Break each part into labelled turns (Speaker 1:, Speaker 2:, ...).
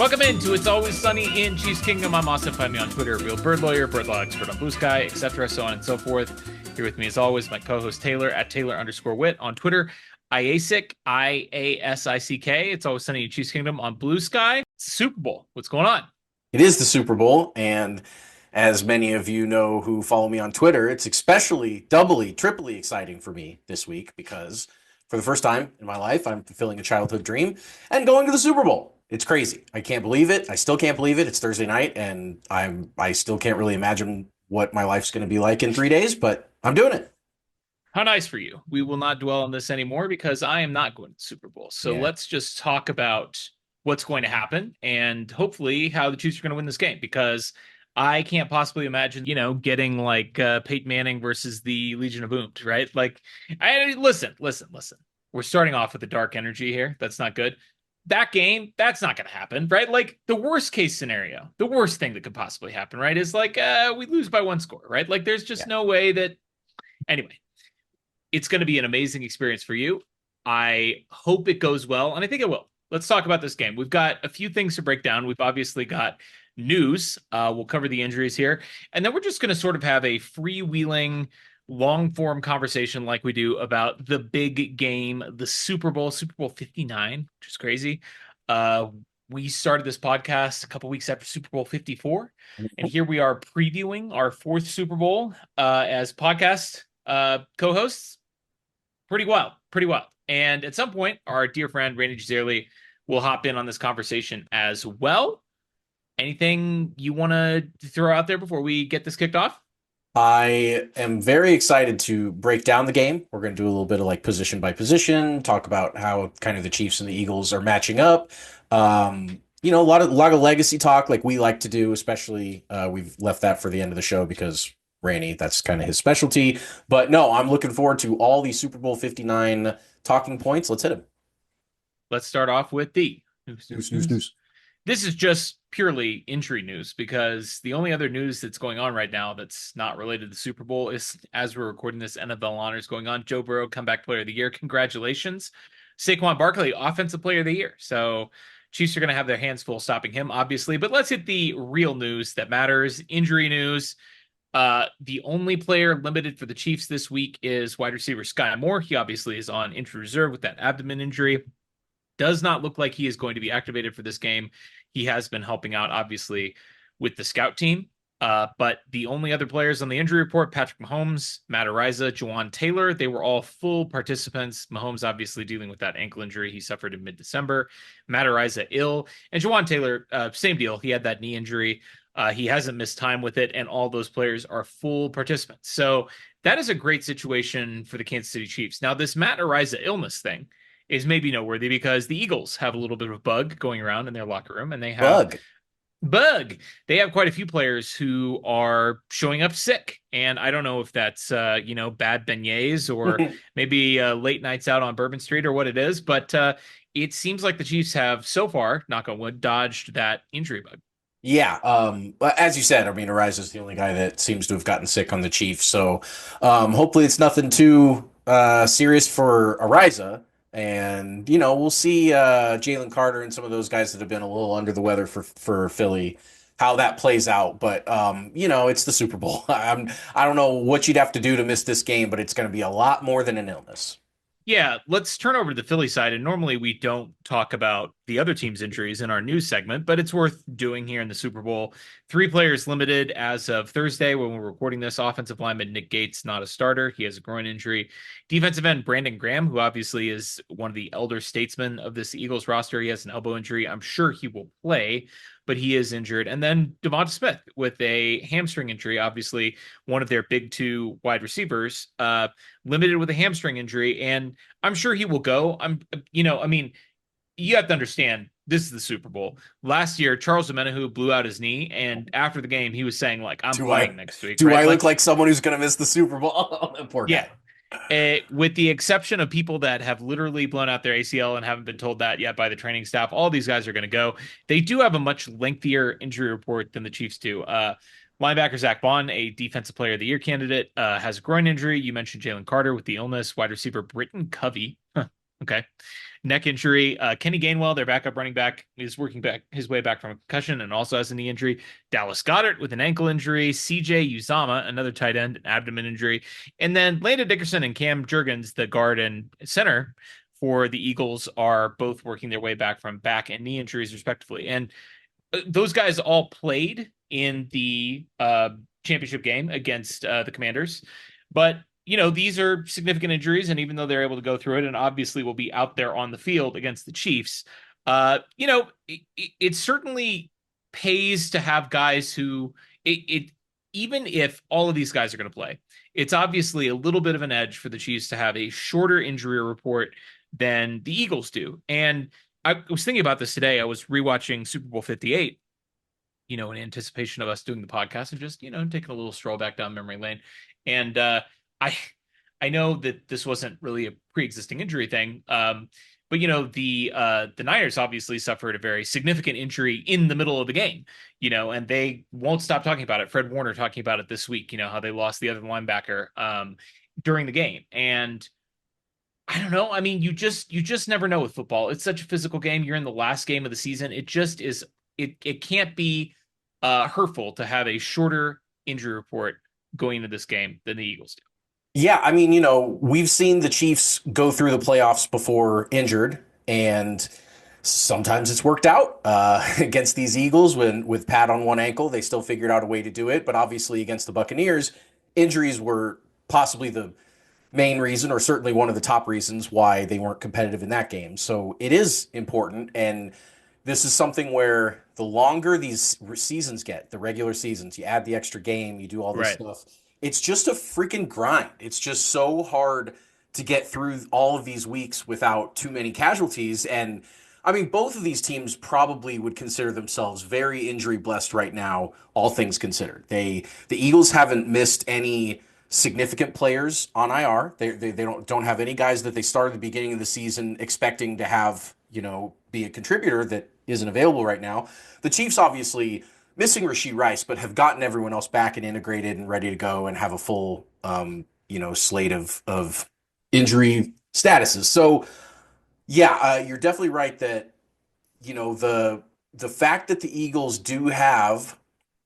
Speaker 1: Welcome into It's Always Sunny in Chiefs Kingdom. I'm Austin. Find me on Twitter, Real Bird Lawyer, Bird Law Expert on Blue Sky, etc., so on and so forth. Here with me, as always, my co-host Taylor at Taylor_Wit on Twitter. IASIC, IASICK. It's Always Sunny in Chiefs Kingdom on Blue Sky. It's the Super Bowl. What's going on?
Speaker 2: It is the Super Bowl, and as many of you know who follow me on Twitter, it's especially doubly, triply exciting for me this week because for the first time in my life, I'm fulfilling a childhood dream and going to the Super Bowl. It's crazy. I can't believe it. I still can't believe it. It's Thursday night, and I still can't really imagine what my life's going to be like in 3 days, but I'm doing it.
Speaker 1: How nice for you. We will not dwell on this anymore because I am not going to the Super Bowl. So
Speaker 2: Yeah.
Speaker 1: let's just talk about what's going to happen and hopefully how the Chiefs are going to win this game because I can't possibly imagine, getting like Peyton Manning versus the Legion of Boom, right? Like, listen. We're starting off with a dark energy here. That's not good. That game, that's not going to happen, right? Like the worst case scenario, the worst thing that could possibly happen, right, is like we lose by one score, right? Like there's just
Speaker 2: Yeah.
Speaker 1: no way that. Anyway, it's going to be an amazing experience for you. I hope it goes well, and I think it will. Let's talk about this game. We've got a few things to break down. We've obviously got news. We'll cover the injuries here, and then we're just going to sort of have a freewheeling, long-form conversation like we do about the big game, the Super Bowl 59, which is crazy. Uh, we started this podcast a couple weeks after Super Bowl 54, and here we are previewing our fourth Super Bowl as podcast co-hosts. Pretty wild, pretty wild. And at some point, our dear friend Rany Jazayerli will hop in on this conversation as well. Anything you want to throw out there before we get this kicked off?
Speaker 2: I am very excited to break down the game. We're going to do a little bit of like position by position, talk about how kind of the Chiefs and the Eagles are matching up. A lot of legacy talk like we like to do, especially we've left that for the end of the show because Rany, that's kind of his specialty. But no, I'm looking forward to all these Super Bowl 59 talking points. Let's hit them.
Speaker 1: Let's start off with the
Speaker 2: News, news, news.
Speaker 1: This is just purely injury news because the only other news that's going on right now that's not related to the Super Bowl is as we're recording this, NFL honors going on. Joe Burrow, comeback player of the year. Congratulations. Saquon Barkley, offensive player of the year. So Chiefs are going to have their hands full stopping him, obviously. But let's hit the real news that matters, injury news. The only player limited for the Chiefs this week is wide receiver Sky Moore. He obviously is on injury reserve with that abdomen injury. Does not look like he is going to be activated for this game. He has been helping out, obviously, with the scout team. But the only other players on the injury report, Patrick Mahomes, Matt Araiza, Juwan Taylor, they were all full participants. Mahomes obviously dealing with that ankle injury he suffered in mid-December. Matt Araiza ill. And Juwan Taylor, same deal. He had that knee injury. He hasn't missed time with it, and all those players are full participants. So that is a great situation for the Kansas City Chiefs. Now, this Matt Araiza illness thing is maybe noteworthy because the Eagles have a little bit of a bug going around in their locker room, and they have
Speaker 2: Bug.
Speaker 1: bug. They have quite a few players who are showing up sick, and I don't know if that's bad beignets or maybe late nights out on Bourbon Street or what it is, but it seems like the Chiefs have so far, knock on wood, dodged that injury bug.
Speaker 2: Yeah, as you said, I mean, Arise is the only guy that seems to have gotten sick on the Chiefs. So hopefully it's nothing too serious for Ariza. And, we'll see Jalen Carter and some of those guys that have been a little under the weather for Philly, how that plays out. But, it's the Super Bowl. I don't know what you'd have to do to miss this game, but it's going to be a lot more than an illness.
Speaker 1: Yeah, let's turn over to the Philly side. And normally we don't talk about the other team's injuries in our news segment, but it's worth doing here in the Super Bowl. 3 players limited as of Thursday when we're recording this. Offensive lineman Nick Gates, not a starter. He has a groin injury. Defensive end Brandon Graham, who obviously is one of the elder statesmen of this Eagles roster. He has an elbow injury. I'm sure he will play, but he is injured. And then Devonta Smith with a hamstring injury, obviously one of their big two wide receivers, limited with a hamstring injury. And I'm sure he will go. You have to understand, this is the Super Bowl. Last year, Charles Omenihu blew out his knee, and after the game, he was saying, like, I'm
Speaker 2: Do
Speaker 1: playing
Speaker 2: I
Speaker 1: next week,
Speaker 2: do
Speaker 1: right?
Speaker 2: I look
Speaker 1: Like,
Speaker 2: like someone who's going to miss the Super Bowl? Poor
Speaker 1: yeah.
Speaker 2: guy.
Speaker 1: With the exception of people that have literally blown out their ACL and haven't been told that yet by the training staff, all these guys are going to go. They do have a much lengthier injury report than the Chiefs do. Linebacker Zach Bond, a defensive player of the year candidate, has a groin injury. You mentioned Jalen Carter with the illness. Wide receiver Britton Covey. Okay. neck injury. Kenny Gainwell, their backup running back, is working back his way back from a concussion and also has a knee injury. Dallas Goedert with an ankle injury. CJ Uzama, another tight end, an abdomen injury. And then Landon Dickerson and Cam Jurgens, the guard and center for the Eagles, are both working their way back from back and knee injuries, respectively. And those guys all played in the championship game against the Commanders. But, these are significant injuries. And even though they're able to go through it and obviously will be out there on the field against the Chiefs, it certainly pays to have guys who, even if all of these guys are going to play, it's obviously a little bit of an edge for the Chiefs to have a shorter injury report than the Eagles do. And I was thinking about this today. I was rewatching Super Bowl 58, in anticipation of us doing the podcast and just, taking a little stroll back down memory lane. And I I know that this wasn't really a pre-existing injury thing. But the Niners obviously suffered a very significant injury in the middle of the game, and they won't stop talking about it. Fred Warner talking about it this week, how they lost the other linebacker during the game. And I don't know. I mean, you just never know with football. It's such a physical game. You're in the last game of the season. It just is. It can't be hurtful to have a shorter injury report going into this game than the Eagles do.
Speaker 2: Yeah, I mean, we've seen the Chiefs go through the playoffs before injured, and sometimes it's worked out against these Eagles when with Pat on one ankle, they still figured out a way to do it. But obviously, against the Buccaneers, injuries were possibly the main reason, or certainly one of the top reasons why they weren't competitive in that game. So it is important, and this is something where the longer these seasons get, the regular seasons, you add the extra game, you do all this
Speaker 1: Right.
Speaker 2: stuff. It's just a freaking grind. It's just so hard to get through all of these weeks without too many casualties. And I mean, both of these teams probably would consider themselves very injury blessed right now, all things considered. The Eagles haven't missed any significant players on IR. They don't have any guys that they started at the beginning of the season expecting to have, be a contributor that isn't available right now. The Chiefs obviously missing Rashee Rice, but have gotten everyone else back and integrated and ready to go and have a full slate of injury statuses. So yeah, you're definitely right that the fact that the Eagles do have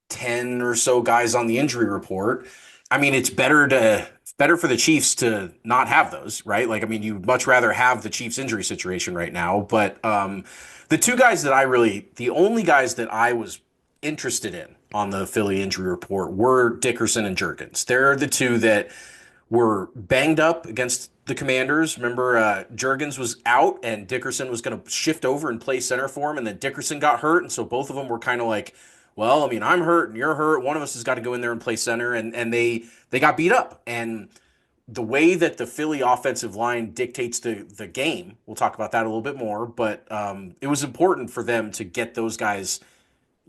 Speaker 2: 10 or so guys on the injury report. I mean, it's better for the Chiefs to not have those, right? Like, I mean, you'd much rather have the Chiefs injury situation right now. But the only guys that I was interested in on the Philly injury report were Dickerson and Jurgens. They're the two that were banged up against the Commanders. Remember, Jurgens was out and Dickerson was going to shift over and play center for him, and then Dickerson got hurt, and so both of them were kind of like, well, I mean, I'm hurt and you're hurt. One of us has got to go in there and play center, and they got beat up. And the way that the Philly offensive line dictates the game, we'll talk about that a little bit more. But it was important for them to get those guys,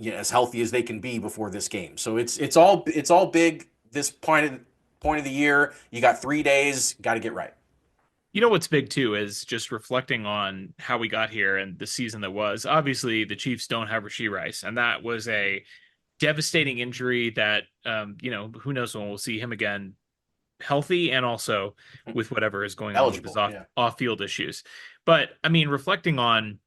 Speaker 2: as healthy as they can be before this game. So it's all big. This point of the year, you got 3 days, got to get right.
Speaker 1: What's big too is just reflecting on how we got here and the season that was. Obviously, the Chiefs don't have Rashee Rice, and that was a devastating injury that who knows when we'll see him again healthy and also with whatever is going on with his
Speaker 2: Eligible, yeah.
Speaker 1: off field issues. But I mean, reflecting on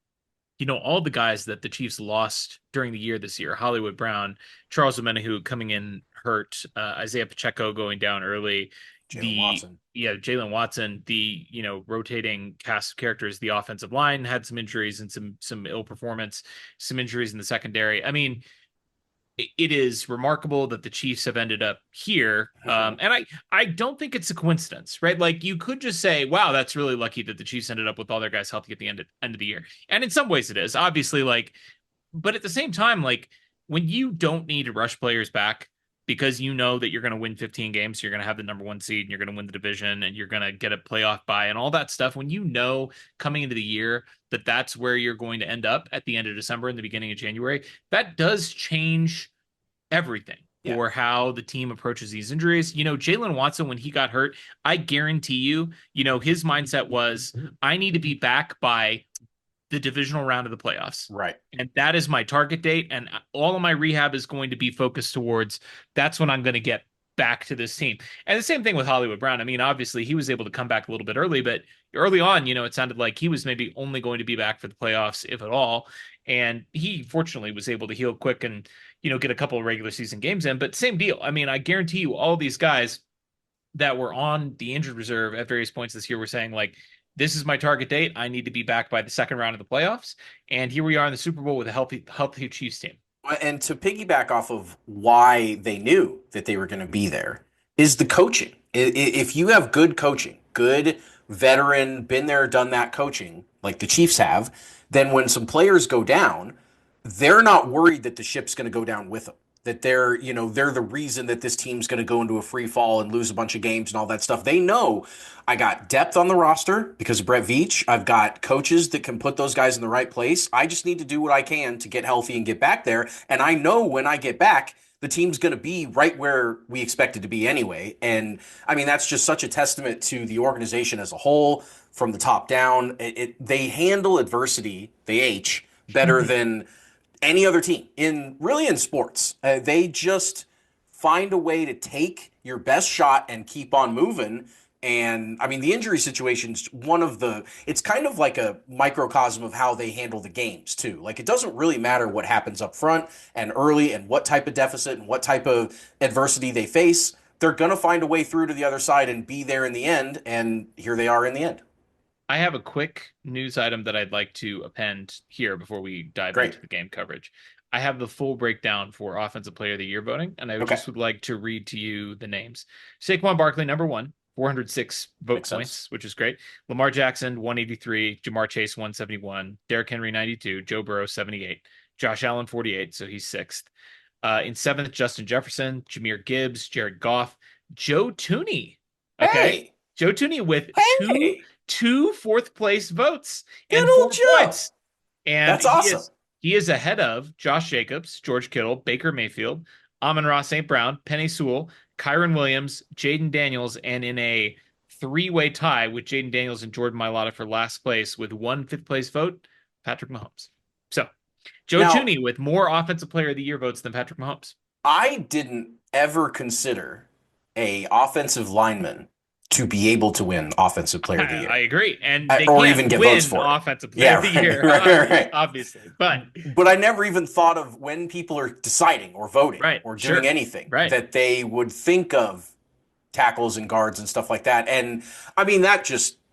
Speaker 1: all the guys that the Chiefs lost during the year this year, Hollywood Brown, Charles Omenihu coming in hurt, Isaiah Pacheco going down early,
Speaker 2: Jalen Watson.
Speaker 1: Jalen Watson, the rotating cast of characters, the offensive line had some injuries and some ill performance, some injuries in the secondary. I mean, it is remarkable that the Chiefs have ended up here. And I don't think it's a coincidence, right? Like you could just say, wow, that's really lucky that the Chiefs ended up with all their guys healthy at the end of the year. And in some ways it is obviously but at the same time, like when you don't need to rush players back because you know that you're going to win 15 games, you're going to have the number one seed and you're going to win the division and you're going to get a playoff bye and all that stuff. When you know coming into the year that that's where you're going to end up at the end of December and the beginning of January, that does change everything
Speaker 2: Yeah.
Speaker 1: for how the team approaches these injuries. Jalen Watson, when he got hurt, I guarantee his mindset was, I need to be back by the divisional round of the playoffs.
Speaker 2: Right.
Speaker 1: And that is my target date. And all of my rehab is going to be focused towards that's when I'm going to get back to this team. And the same thing with Hollywood Brown. I mean, obviously he was able to come back a little bit early, but early on, it sounded like he was maybe only going to be back for the playoffs, if at all. And he fortunately was able to heal quick and, get a couple of regular season games in. But same deal. I mean, I guarantee you, all these guys that were on the injured reserve at various points this year were saying, like, this is my target date. I need to be back by the second round of the playoffs. And here we are in the Super Bowl with a healthy Chiefs team.
Speaker 2: And to piggyback off of why they knew that they were going to be there is the coaching. If you have good coaching, good veteran, been there, done that coaching, like the Chiefs have, then when some players go down, they're not worried that the ship's going to go down with them. That they're the reason that this team's going to go into a free fall and lose a bunch of games and all that stuff. They know I got depth on the roster because of Brett Veach. I've got coaches that can put those guys in the right place. I just need to do what I can to get healthy and get back there. And I know when I get back, the team's going to be right where we expect it to be anyway. And I mean, that's just such a testament to the organization as a whole from the top down. They handle adversity, they H, better than any other team in sports. They just find a way to take your best shot and keep on moving. And I mean, the injury situation's it's kind of like a microcosm of how they handle the games too. Like, it doesn't really matter what happens up front and early and what type of deficit and what type of adversity they face. They're going to find a way through to the other side and be there in the end. And here they are in the end.
Speaker 1: I have a quick news item that I'd like to append here before we dive
Speaker 2: Great.
Speaker 1: into the game coverage. I have the full breakdown for Offensive Player of the Year voting, and I
Speaker 2: Okay.
Speaker 1: just would like to read to you the names. Saquon Barkley, number one, 406 vote
Speaker 2: Makes
Speaker 1: points,
Speaker 2: sense.
Speaker 1: which is great. Lamar Jackson, 183. Jamar Chase, 171. Derrick Henry, 92. Joe Burrow, 78. Josh Allen, 48, so he's sixth. In seventh, Justin Jefferson, Jahmyr Gibbs, Jared Goff, Joe Tooney. Okay.
Speaker 2: Hey,
Speaker 1: Joe Tooney with
Speaker 2: hey,
Speaker 1: two fourth place votes and
Speaker 2: good old
Speaker 1: four
Speaker 2: Joe.
Speaker 1: points. And
Speaker 2: That's awesome.
Speaker 1: he is ahead of Josh Jacobs, George Kittle, Baker Mayfield, Amon-Ra St. Brown, Penny Sewell, Kyron Williams, Jaden Daniels, and in a three-way tie with Jaden Daniels and Jordan Mailata for last place with one fifth place vote, Patrick Mahomes. So Joe
Speaker 2: Now,
Speaker 1: Tooney with more Offensive Player of the Year votes than Patrick Mahomes.
Speaker 2: I didn't ever consider a offensive lineman to be able to win Offensive Player of the
Speaker 1: I
Speaker 2: Year
Speaker 1: agree. And they
Speaker 2: or
Speaker 1: can't
Speaker 2: even get votes
Speaker 1: win
Speaker 2: for it.
Speaker 1: Offensive Player
Speaker 2: Yeah,
Speaker 1: of the
Speaker 2: right,
Speaker 1: Year,
Speaker 2: right.
Speaker 1: obviously. But
Speaker 2: But I never even thought of when people are deciding or voting
Speaker 1: right,
Speaker 2: or doing
Speaker 1: sure,
Speaker 2: anything
Speaker 1: right.
Speaker 2: that they would think of tackles and guards and stuff like that. And I mean,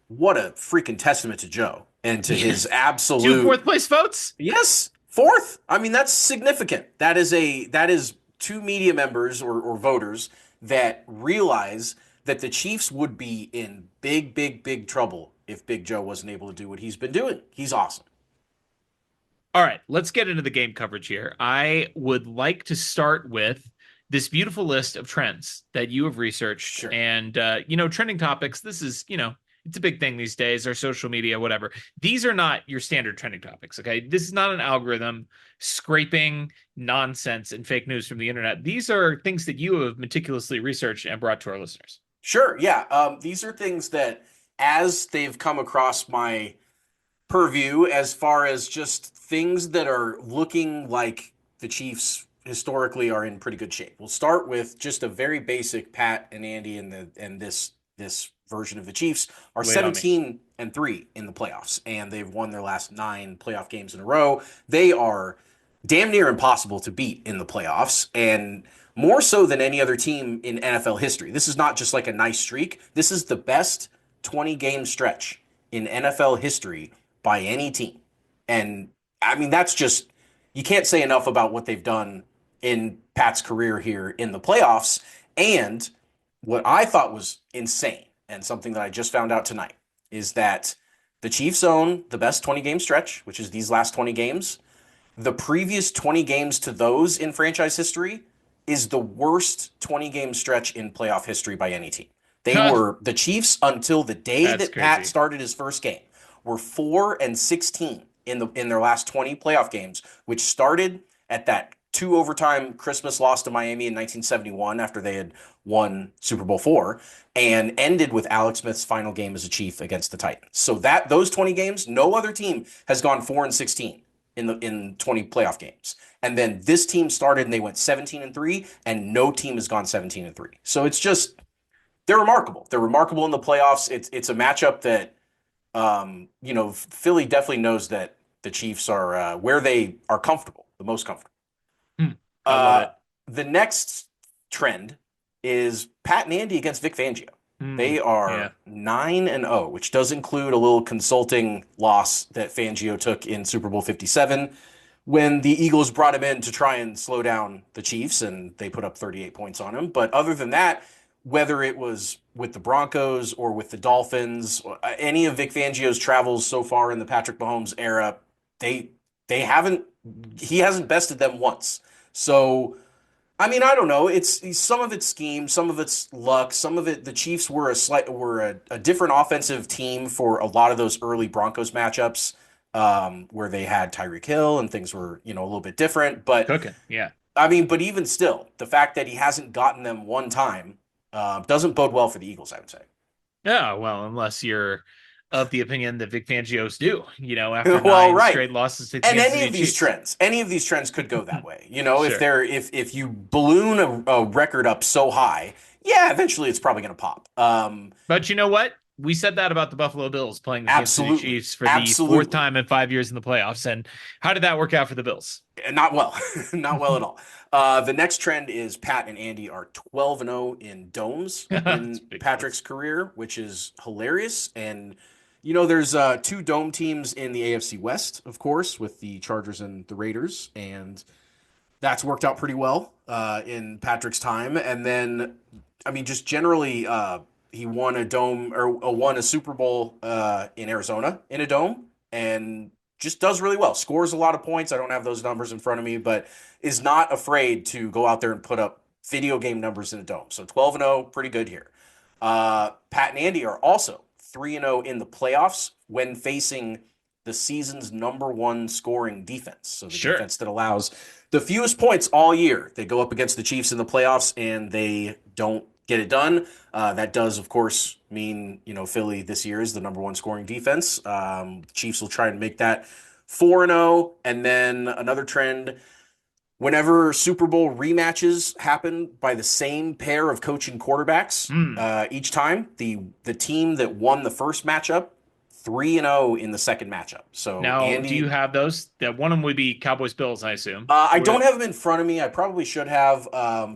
Speaker 2: what a freaking testament to Joe and to his
Speaker 1: Two
Speaker 2: absolute,
Speaker 1: fourth place votes.
Speaker 2: yes, fourth. I mean, that's significant. That is two media members or voters that realize that the Chiefs would be in big, big, big trouble if Big Joe wasn't able to do what he's been doing. He's awesome.
Speaker 1: All right, let's get into the game coverage here. I would like to start with this beautiful list of trends that you have researched.
Speaker 2: Sure.
Speaker 1: And, trending topics. This is, it's a big thing these days, our social media, whatever. These are not your standard trending topics, okay? This is not an algorithm scraping nonsense and fake news from the internet. These are things that you have meticulously researched and brought to our listeners.
Speaker 2: Sure. Yeah. These are things that, as they've come across my purview, as far as just things that are looking like the Chiefs historically are in pretty good shape. We'll start with just a very basic Pat and Andy and this version of the Chiefs are
Speaker 1: Lay it on me.
Speaker 2: 17-3 in the playoffs, and they've won their last 9 playoff games in a row. They are damn near impossible to beat in the playoffs, and more so than any other team in NFL history. This is not just like a nice streak. This is the best 20-game stretch in NFL history by any team. And I mean, you can't say enough about what they've done in Pat's career here in the playoffs. And what I thought was insane, and something that I just found out tonight, is that the Chiefs own the best 20-game stretch, which is these last 20 games. The previous 20 games to those in franchise history is the worst 20-game stretch in playoff history by any team. They were the Chiefs until the day
Speaker 1: That's
Speaker 2: that Pat
Speaker 1: crazy.
Speaker 2: started his first game were 4-16 in their last 20 playoff games, which started at that 2 overtime Christmas loss to Miami in 1971 after they had won Super Bowl IV, and ended with Alex Smith's final game as a Chief against the Titans. So those 20 games, no other team has gone 4-16 in 20 playoff games. And then this team started and they went 17-3, and no team has gone 17-3. So it's just they're remarkable. They're remarkable in the playoffs. It's a matchup that Philly definitely knows that the Chiefs are where they are comfortable, the most comfortable.
Speaker 1: Hmm. I love
Speaker 2: Uh,
Speaker 1: it.
Speaker 2: the next trend is Pat and Andy against Vic Fangio.
Speaker 1: Hmm.
Speaker 2: They are
Speaker 1: Yeah.
Speaker 2: 9-0, which does include a little consulting loss that Fangio took in Super Bowl 57 when the Eagles brought him in to try and slow down the Chiefs, and they put up 38 points on him. But other than that, whether it was with the Broncos or with the Dolphins, any of Vic Fangio's travels so far in the Patrick Mahomes era, they they haven't he hasn't bested them once. So I mean, I don't know. It's some of it's scheme, some of it's luck, some of it. The Chiefs were a different offensive team for a lot of those early Broncos matchups, where they had Tyreek Hill and things were a little bit different. But
Speaker 1: Cooking. Yeah.
Speaker 2: I mean, but even still, the fact that he hasn't gotten them one time doesn't bode well for the Eagles, I would say.
Speaker 1: Yeah. Well, unless you're of the opinion that Vic Fangio's do, after
Speaker 2: Well,
Speaker 1: nine
Speaker 2: right.
Speaker 1: straight losses to the
Speaker 2: And
Speaker 1: Kansas City Chiefs.
Speaker 2: any of these trends could go that way. If
Speaker 1: Sure.
Speaker 2: they're if you balloon a record up so high, yeah, eventually it's probably going to pop.
Speaker 1: But you know what? We said that about the Buffalo Bills playing the Kansas City
Speaker 2: Absolutely,
Speaker 1: Chiefs for the fourth
Speaker 2: absolutely.
Speaker 1: time in 5 years in the playoffs. And how did that work out for the Bills?
Speaker 2: Not well, not well at all. The next trend is Pat and Andy are 12-0 in domes
Speaker 1: It's
Speaker 2: in
Speaker 1: ridiculous.
Speaker 2: Patrick's career, which is hilarious. And there's two dome teams in the AFC West, of course, with the Chargers and the Raiders, and that's worked out pretty well in Patrick's time. And then, I mean, just generally, he won a dome or won a Super Bowl in Arizona in a dome, and just does really well. Scores a lot of points. I don't have those numbers in front of me, but is not afraid to go out there and put up video game numbers in a dome. So 12-0, pretty good here. Pat and Andy are also 3-0 in the playoffs when facing the season's number one scoring defense. So the
Speaker 1: Sure.
Speaker 2: defense that allows the fewest points all year. They go up against the Chiefs in the playoffs and they don't get it done. That does, of course, mean Philly this year is the number one scoring defense. Chiefs will try and make that 4-0, and then another trend. Whenever Super Bowl rematches happen by the same pair of coaching quarterbacks,
Speaker 1: Hmm.
Speaker 2: each time the team that won the first matchup 3-0 in the second matchup. So
Speaker 1: Now, do you
Speaker 2: Andy,
Speaker 1: have those? That one of them would be Cowboys Bills, I assume.
Speaker 2: I
Speaker 1: What
Speaker 2: don't have them in front of me. I probably should have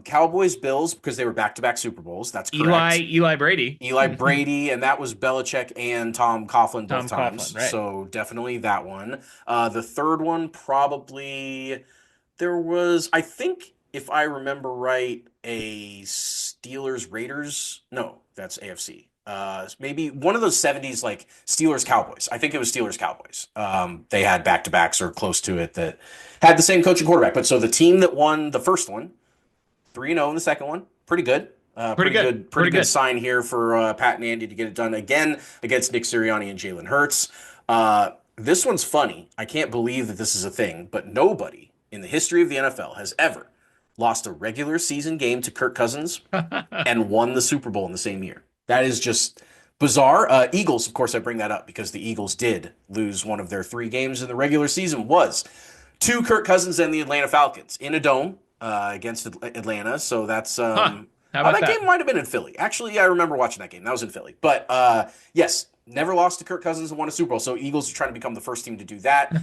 Speaker 2: Cowboys Bills because they were back-to-back Super Bowls. That's correct.
Speaker 1: Eli Brady,
Speaker 2: Eli Brady, and that was Belichick and Tom Coughlin both
Speaker 1: Tom Coughlin,
Speaker 2: times.
Speaker 1: right?
Speaker 2: So definitely that one. The third one probably there was, I think, if I remember right, a Steelers Raiders. No, that's AFC. Maybe one of those 70s like Steelers Cowboys. I think it was Steelers Cowboys. They had back to backs or close to it that had the same coach and quarterback. But so the team that won the first one, 3-0 in the second one, pretty good.
Speaker 1: Pretty good.
Speaker 2: Pretty
Speaker 1: Pretty
Speaker 2: good
Speaker 1: good.
Speaker 2: sign here for Pat and Andy to get it done again against Nick Sirianni and Jalen Hurts. This one's funny. I can't believe that this is a thing, but nobody in the history of the NFL has ever lost a regular season game to Kirk Cousins and won the Super Bowl in the same year. That is just bizarre. Eagles, of course, I bring that up because the Eagles did lose one of their three games in the regular season. Was to Kirk Cousins and the Atlanta Falcons in a dome against Atlanta. So that's
Speaker 1: Huh. How
Speaker 2: oh,
Speaker 1: about
Speaker 2: that
Speaker 1: that?
Speaker 2: game might have been in Philly. Actually, I remember watching that game. That was in Philly. But yes, never lost to Kirk Cousins and won a Super Bowl. So Eagles are trying to become the first team to do that.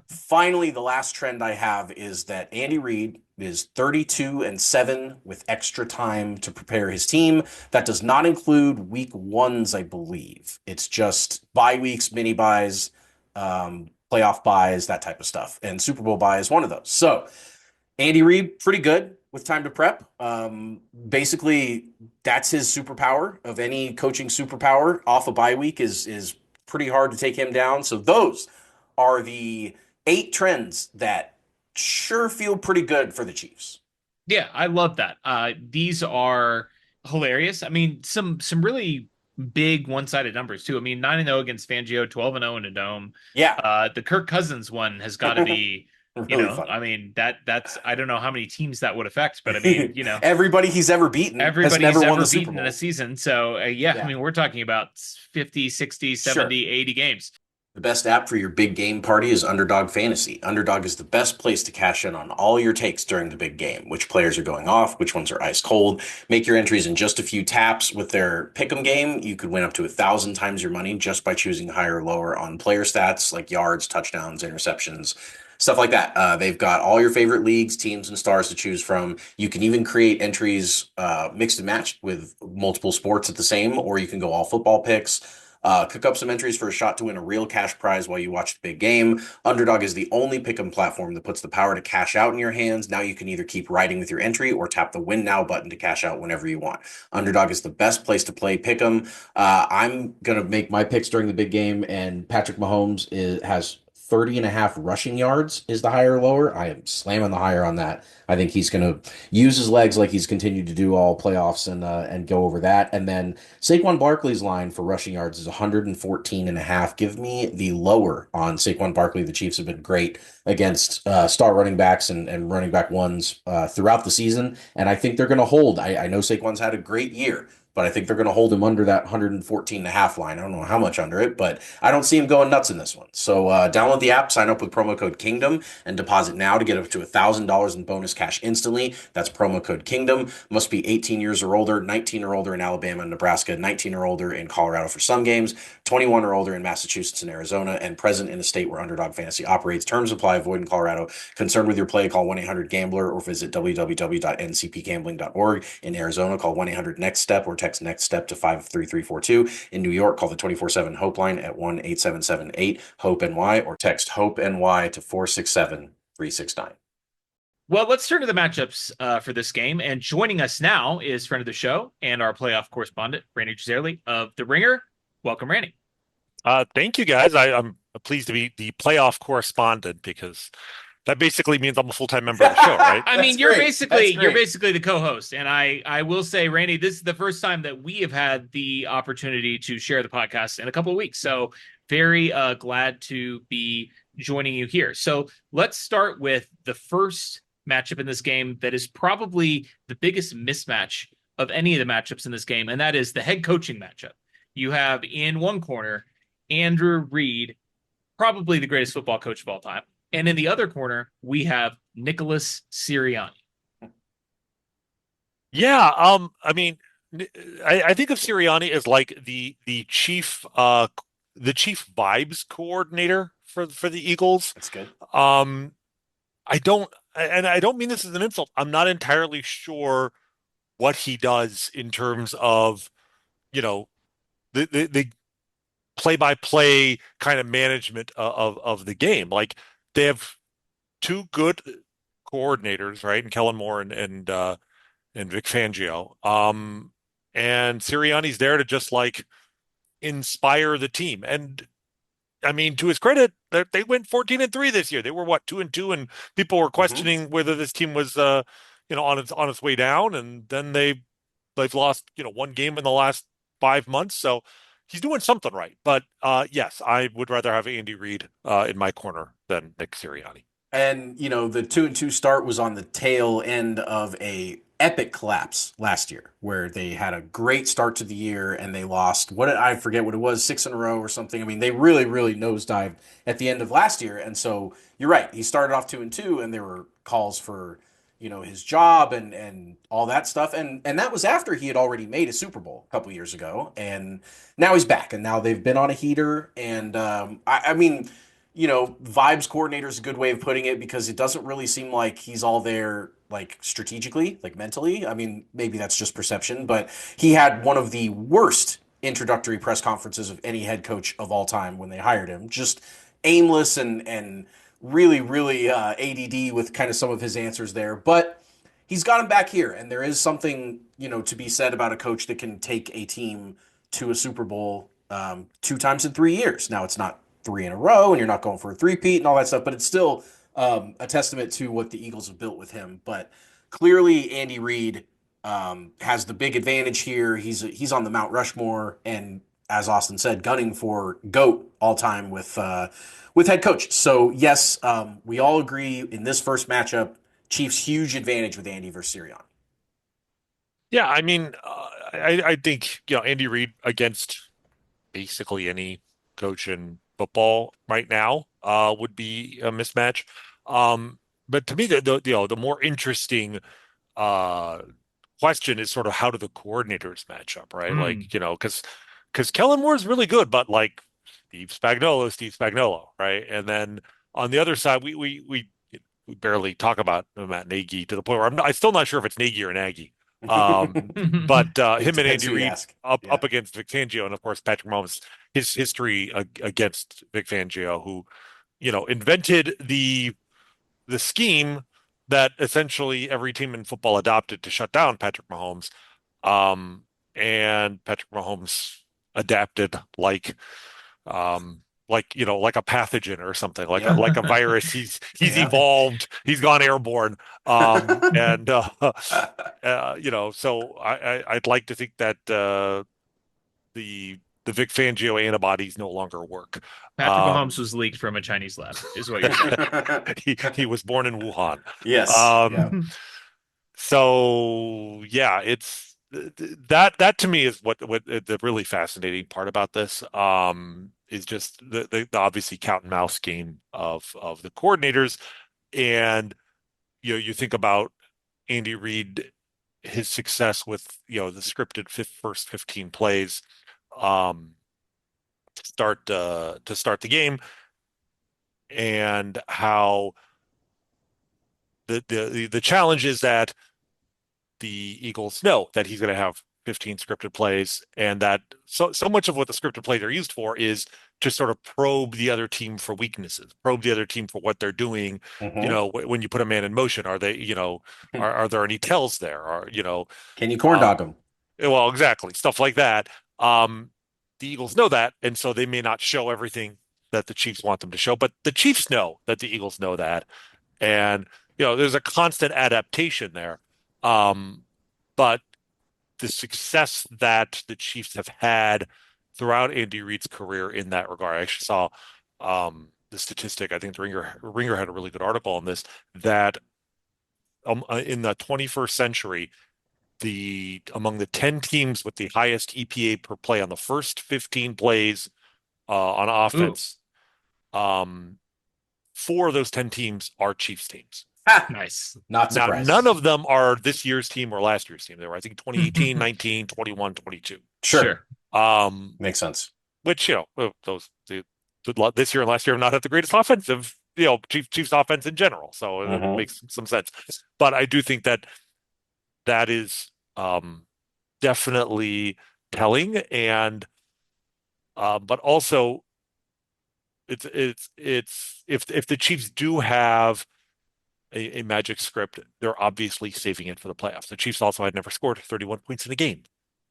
Speaker 2: Finally, the last trend I have is that Andy Reid is 32-7 with extra time to prepare his team. That does not include week ones, I believe. It's just bye weeks, mini buys, playoff buys, that type of stuff. And Super Bowl buy is one of those. So Andy Reid, pretty good with time to prep. Basically, that's his superpower of any coaching superpower. Off a bye week is pretty hard to take him down. So those are the 8 trends that sure feel pretty good for the Chiefs.
Speaker 1: Yeah, I love that. These are hilarious. I mean, some really big one-sided numbers too. I mean, 9-0 against Fangio, 12-0 in a dome.
Speaker 2: Yeah,
Speaker 1: The Kirk Cousins one has got to be,
Speaker 2: really
Speaker 1: I
Speaker 2: funny.
Speaker 1: mean, that's I don't know how many teams that would affect, but I mean,
Speaker 2: Everybody he's ever beaten has
Speaker 1: everybody
Speaker 2: never
Speaker 1: he's
Speaker 2: won
Speaker 1: ever
Speaker 2: the Super
Speaker 1: beaten in a
Speaker 2: Bowl.
Speaker 1: season. So, yeah, I
Speaker 2: Yeah,
Speaker 1: mean, we're talking about 50, 60,
Speaker 2: sure.
Speaker 1: 70, 80 games.
Speaker 2: The best app for your big game party is Underdog Fantasy. Underdog is the best place to cash in on all your takes during the big game. Which players are going off, which ones are ice cold. Make your entries in just a few taps. With their pick'em game, you could win up to 1,000 times your money just by choosing higher or lower on player stats like yards, touchdowns, interceptions, stuff like that. They've got all your favorite leagues, teams, and stars to choose from. You can even create entries mixed and matched with multiple sports at the same, or you can go all football picks. Cook up some entries for a shot to win a real cash prize while you watch the big game. Underdog is the only pick'em platform that puts the power to cash out in your hands. Now you can either keep riding with your entry or tap the win now button to cash out whenever you want. Underdog is the best place to play pick'em. I'm going to make my picks during the big game, and Patrick Mahomes has 30 and a half rushing yards is the higher or lower. I am slamming the higher on that. I think he's going to use his legs like he's continued to do all playoffs and go over that. And then Saquon Barkley's line for rushing yards is 114 and a half. Give me the lower on Saquon Barkley. The Chiefs have been great against star running backs and running back ones throughout the season. And I think they're going to hold. I know Saquon's had a great year, but I think they're going to hold him under that 114 and a half line. I don't know how much under it, but I don't see him going nuts in this one. So download the app, sign up with promo code Kingdom, and deposit now to get up to $1,000 in bonus cash instantly. That's promo code Kingdom. Must be 18 years or older, 19 or older in Alabama and Nebraska, 19 or older in Colorado for some games, 21 or older in Massachusetts and Arizona, and present in a state where Underdog Fantasy operates. Terms apply. Void in Colorado. Concerned with your play? Call 1-800-GAMBLER or visit www.ncpgambling.org. In Arizona, call 1-800-NEXT-STEP or text next step to 53342. In New York, call the 24/7 Hope line at 1-877-8-HOPE-NY or text HOPE-NY to 467-369.
Speaker 1: Well, let's turn to the matchups for this game. And joining us now is friend of the show and our playoff correspondent, Rany Jazayerli of The Ringer. Welcome, Rany.
Speaker 3: Thank you guys. I'm pleased to be the playoff correspondent because that basically means I'm a full-time member of the show, right?
Speaker 1: I mean,
Speaker 2: That's great. That's
Speaker 1: you're
Speaker 2: great.
Speaker 1: basically the co-host, and I will say, Randy, this is the first time that we have had the opportunity to share the podcast in a couple of weeks. So very glad to be joining you here. So let's start with the first matchup in this game that is probably the biggest mismatch of any of the matchups in this game, and that is the head coaching matchup. You have in one corner Andrew Reid, probably the greatest football coach of all time. And in the other corner, we have Nicholas Sirianni.
Speaker 3: Yeah, I mean, I think of Sirianni as like the chief vibes coordinator for the Eagles.
Speaker 2: That's good.
Speaker 3: Um, I don't mean this as an insult. I'm not entirely sure what he does in terms of, you know, the play-by-play kind of management of the game. Like they have two good coordinators, right? And Kellen Moore and Vic Fangio. And Sirianni's there to just like inspire the team. And I mean, to his credit, they went 14-3 this year. They were what, 2-2, and people were
Speaker 2: Mm-hmm.
Speaker 3: questioning whether this team was on its way down. And then they've lost, one game in the last 5 months. So he's doing something right. But yes, I would rather have Andy Reid in my corner than Nick Sirianni.
Speaker 2: And the 2-2 start was on the tail end of a epic collapse last year, where they had a great start to the year and they lost I forget what it was, six in a row or something. I mean, they really, really nosedived at the end of last year. And so you're right, he started off 2-2, and there were calls for his job and all that stuff, and that was after he had already made a Super Bowl a couple years ago, and now he's back, and now they've been on a heater, and I mean, vibes coordinator is a good way of putting it, because it doesn't really seem like he's all there like strategically, like mentally. I mean, maybe that's just perception, but he had one of the worst introductory press conferences of any head coach of all time when they hired him. Just aimless and really, really ADD with kind of some of his answers there. But he's got him back here, and there is something to be said about a coach that can take a team to a Super Bowl two times in 3 years. Now it's not three in a row, and you're not going for a three-peat and all that stuff, but it's still a testament to what the Eagles have built with him. But clearly, Andy Reid has the big advantage here. He's on the Mount Rushmore, and as Austin said, gunning for GOAT all time with head coach. So yes, we all agree in this first matchup, Chiefs huge advantage with Andy versus Sirianni.
Speaker 3: Yeah, I mean, I think Andy Reid against basically any coach in football right now would be a mismatch. But to me, the more interesting uh, question is sort of how do the coordinators match up, right?
Speaker 1: Mm.
Speaker 3: Like, because Kellen Moore is really good, but like Steve Spagnuolo, right? And then on the other side, we barely talk about Matt Nagy to the point where I'm still not sure if it's Nagy or Nagy. But
Speaker 2: It
Speaker 3: him and
Speaker 2: depends
Speaker 3: Andy
Speaker 2: who you
Speaker 3: Reid
Speaker 2: ask.
Speaker 3: up
Speaker 2: Yeah.
Speaker 3: against Vic Fangio, and of course Patrick Mahomes, his history against Vic Fangio, who invented the scheme that essentially every team in football adopted to shut down Patrick Mahomes. Um, and Patrick Mahomes adapted like a pathogen or something,
Speaker 2: Yep.
Speaker 3: like a virus. He's evolved. He's gone airborne. And so I'd like to think that the Vic Fangio antibodies no longer work.
Speaker 1: Patrick Mahomes
Speaker 3: Um,
Speaker 1: was leaked from a Chinese lab, is what you're saying.
Speaker 3: he was born in Wuhan.
Speaker 2: Yes. Yeah.
Speaker 3: Um, so yeah, it's that to me is what the really fascinating part about this is just the obviously cat and mouse game of the coordinators. And you think about Andy Reid, his success with the scripted first 15 plays um to start the game, and how the challenge is that the Eagles know that he's going to have 15 scripted plays, and that so much of what the scripted plays are used for is to sort of probe the other team for weaknesses, probe the other team for what they're doing.
Speaker 2: Hmm.
Speaker 3: When you put a man in motion, are they, are there any tells there? Or,
Speaker 2: Can you corn
Speaker 3: uh,
Speaker 2: dog them?
Speaker 3: well, exactly, stuff like that. Um, the Eagles know that, and so they may not show everything that the Chiefs want them to show, but the Chiefs know that the Eagles know that, and there's a constant adaptation there. Um, but the success that the Chiefs have had throughout Andy Reid's career in that regard, I actually saw the statistic. I think the Ringer had a really good article on this, that in the 21st century, the among the 10 teams with the highest EPA per play on the first 15 plays on
Speaker 1: Ooh,
Speaker 3: offense, um, four of those 10 teams are Chiefs teams.
Speaker 2: Ha!
Speaker 1: nice.
Speaker 2: Not
Speaker 3: Now,
Speaker 2: surprising.
Speaker 3: none of them are this year's team or last year's team. They were, I think, 2018, 19, 21, 22.
Speaker 2: Sure.
Speaker 1: Sure.
Speaker 3: Um,
Speaker 2: Makes sense.
Speaker 3: which, this year and last year have not had the greatest offensive, Chiefs offense in general. So it
Speaker 2: Hmm.
Speaker 3: makes some sense. But I do think that that is definitely telling. And but also it's if the Chiefs do have a magic script, they're obviously saving it for the playoffs. The Chiefs also had never scored 31 points in a game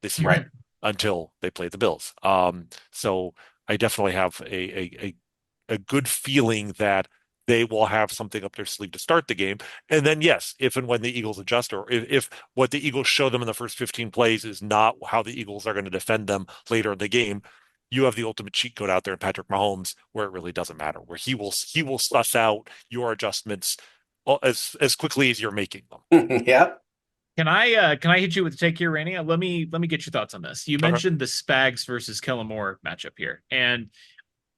Speaker 3: this year
Speaker 2: Right.
Speaker 3: until they played the Bills. So I definitely have a good feeling that they will have something up their sleeve to start the game. And then, yes, if and when the Eagles adjust, or if what the Eagles show them in the first 15 plays is not how the Eagles are going to defend them later in the game, you have the ultimate cheat code out there in Patrick Mahomes, where it really doesn't matter, where he will suss out your adjustments as quickly as you're making them.
Speaker 2: Yeah.
Speaker 1: Can I hit you with a take here, Rany? Let me get your thoughts on this. You
Speaker 3: Okay.
Speaker 1: mentioned the Spags versus Kellen Moore matchup here, and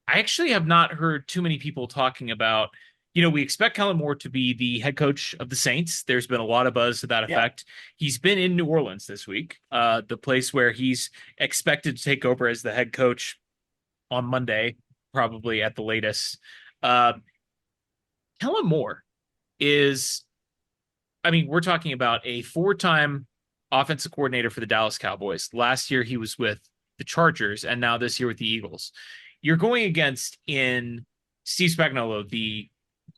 Speaker 1: I actually have not heard too many people talking about. We expect Kellen Moore to be the head coach of the Saints. There's been a lot of buzz to that
Speaker 2: Yeah.
Speaker 1: effect. He's been in New Orleans this week, the place where he's expected to take over as the head coach on Monday, probably at the latest. Uh, Kellen Moore is, I mean, we're talking about a four-time offensive coordinator for the Dallas Cowboys. Last year, he was with the Chargers, and now this year with the Eagles. You're going against in Steve Spagnuolo, the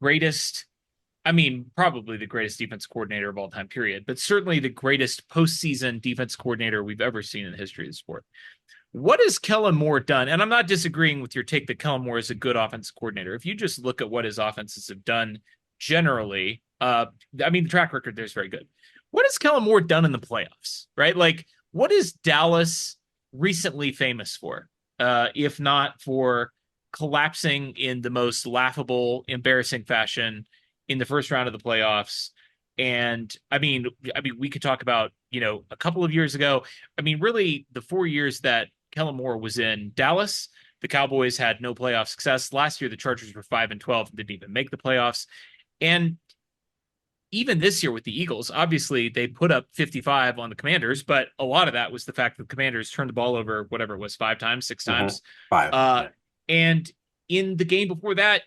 Speaker 1: greatest, I mean, probably the greatest defense coordinator of all time, period, but certainly the greatest postseason defense coordinator we've ever seen in the history of the sport. What has Kellen Moore done? And I'm not disagreeing with your take that Kellen Moore is a good offensive coordinator. If you just look at what his offenses have done generally, I mean, the track record there is very good. What has Kellen Moore done in the playoffs, right? Like, what is Dallas recently famous for, if not for collapsing in the most laughable, embarrassing fashion in the first round of the playoffs? And I mean, we could talk about, a couple of years ago. I mean, really, the 4 years that Kellen Moore was in Dallas, The Cowboys had no playoff success. Last year, the Chargers were 5-12 and didn't even make the playoffs. And even this year with the Eagles, obviously they put up 55 on the Commanders, but a lot of that was the fact that the Commanders turned the ball over, whatever it was, 5 times, six
Speaker 2: Mm-hmm.
Speaker 1: times.
Speaker 2: Five.
Speaker 1: Uh,
Speaker 2: Yeah.
Speaker 1: and in the game before that,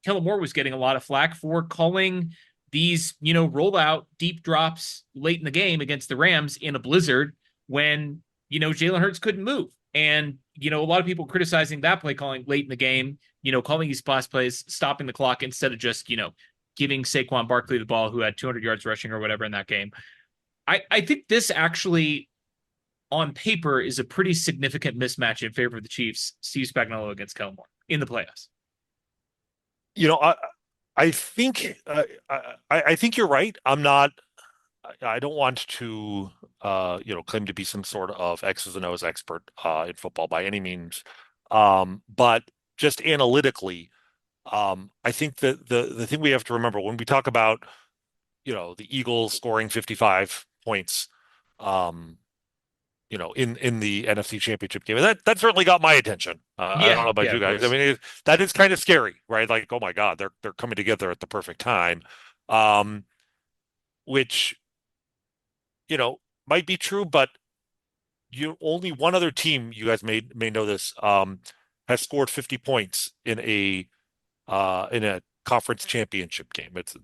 Speaker 1: Kellen Moore was getting a lot of flack for calling these, rollout deep drops late in the game against the Rams in a blizzard when, Jalen Hurts couldn't move. And, a lot of people criticizing that play calling late in the game, calling these pass plays, stopping the clock instead of just, giving Saquon Barkley the ball, who had 200 yards rushing or whatever in that game. I think this actually, on paper, is a pretty significant mismatch in favor of the Chiefs. Steve Spagnuolo against Kellen Moore in the playoffs.
Speaker 3: You know, I think I think you're right. I'm not. I don't want to claim to be some sort of X's and O's expert in football by any means. But just analytically, I think that the thing we have to remember when we talk about the Eagles scoring 55 points, um, in the NFC Championship game. And that certainly got my attention. I don't
Speaker 1: Yeah,
Speaker 3: know about
Speaker 1: yeah,
Speaker 3: you
Speaker 1: of
Speaker 3: guys. I
Speaker 1: course.
Speaker 3: mean, that is kind of scary, right? Like, oh my God, they're coming together at the perfect time, um, which might be true, but you only one other team, you guys may know this, has scored 50 points in a conference championship game. It's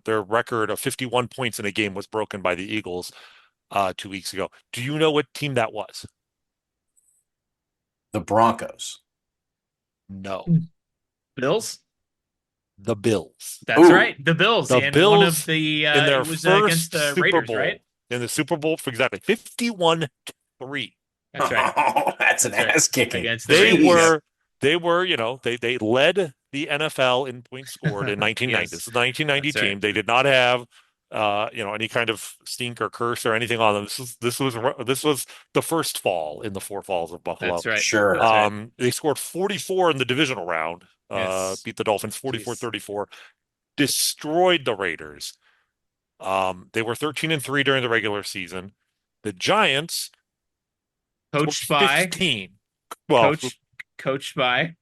Speaker 3: their record of 51 points in a game was broken by the Eagles 2 weeks ago. Do you know what team that was?
Speaker 2: The Broncos.
Speaker 3: No,
Speaker 1: Bills?
Speaker 3: the Bills.
Speaker 1: That's
Speaker 2: Ooh,
Speaker 1: right. The Bills.
Speaker 3: The
Speaker 1: And one of
Speaker 3: Bills
Speaker 1: the,
Speaker 3: in their
Speaker 1: it was against
Speaker 3: first
Speaker 1: the
Speaker 3: Super
Speaker 1: Raiders, right?
Speaker 3: Bowl, in the Super Bowl for exactly 51-3.
Speaker 1: That's right.
Speaker 2: that's an
Speaker 1: That's right.
Speaker 2: ass kicking.
Speaker 1: Against the
Speaker 3: They
Speaker 1: Raiders.
Speaker 2: Jeez.
Speaker 3: were they were, they led the NFL in points scored in 1990.
Speaker 1: Yes,
Speaker 3: This is the 1990
Speaker 1: that's right.
Speaker 3: team. They did not have any kind of stink or curse or anything on them. This was the first fall in the four falls of Buffalo.
Speaker 1: That's right. That's
Speaker 2: Sure.
Speaker 1: right.
Speaker 3: They scored 44 in the divisional round,
Speaker 1: Yes.
Speaker 3: beat the Dolphins
Speaker 1: Jeez.
Speaker 3: 44-34, destroyed the Raiders. They were 13-3 during the regular season. The Giants scored
Speaker 1: Coached by,
Speaker 3: 15. Well,
Speaker 1: coach, coached by.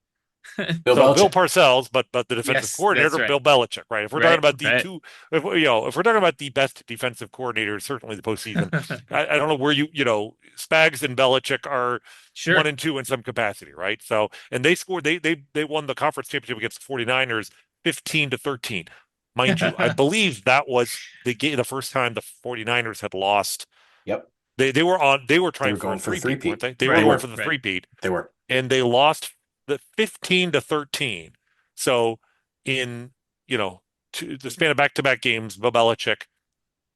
Speaker 2: Bill
Speaker 3: so Bill
Speaker 2: Belichick.
Speaker 3: Parcells, but the defensive
Speaker 1: Yes, that's
Speaker 3: coordinator,
Speaker 1: right.
Speaker 3: Bill Belichick, right? If we're talking
Speaker 1: Right,
Speaker 3: about the
Speaker 1: right.
Speaker 3: two, if we're talking about the best defensive coordinators, certainly the postseason. I don't know where Spags and Belichick are one
Speaker 1: Sure.
Speaker 3: and two in some capacity, right? So, and they scored, they won the conference championship against the 49ers 15-13. Mind you, I believe that was the first time the 49ers had lost.
Speaker 2: Yep.
Speaker 3: They were
Speaker 2: They
Speaker 3: trying
Speaker 2: were
Speaker 3: for a
Speaker 2: going for the
Speaker 3: three-peat, weren't
Speaker 2: three-peat.
Speaker 3: they? They were
Speaker 2: They
Speaker 1: Right,
Speaker 3: going for
Speaker 2: were.
Speaker 3: the
Speaker 1: right.
Speaker 3: three-peat
Speaker 2: They were.
Speaker 3: and they lost the 15-13. So in, the span of back-to-back games, Bill Belichick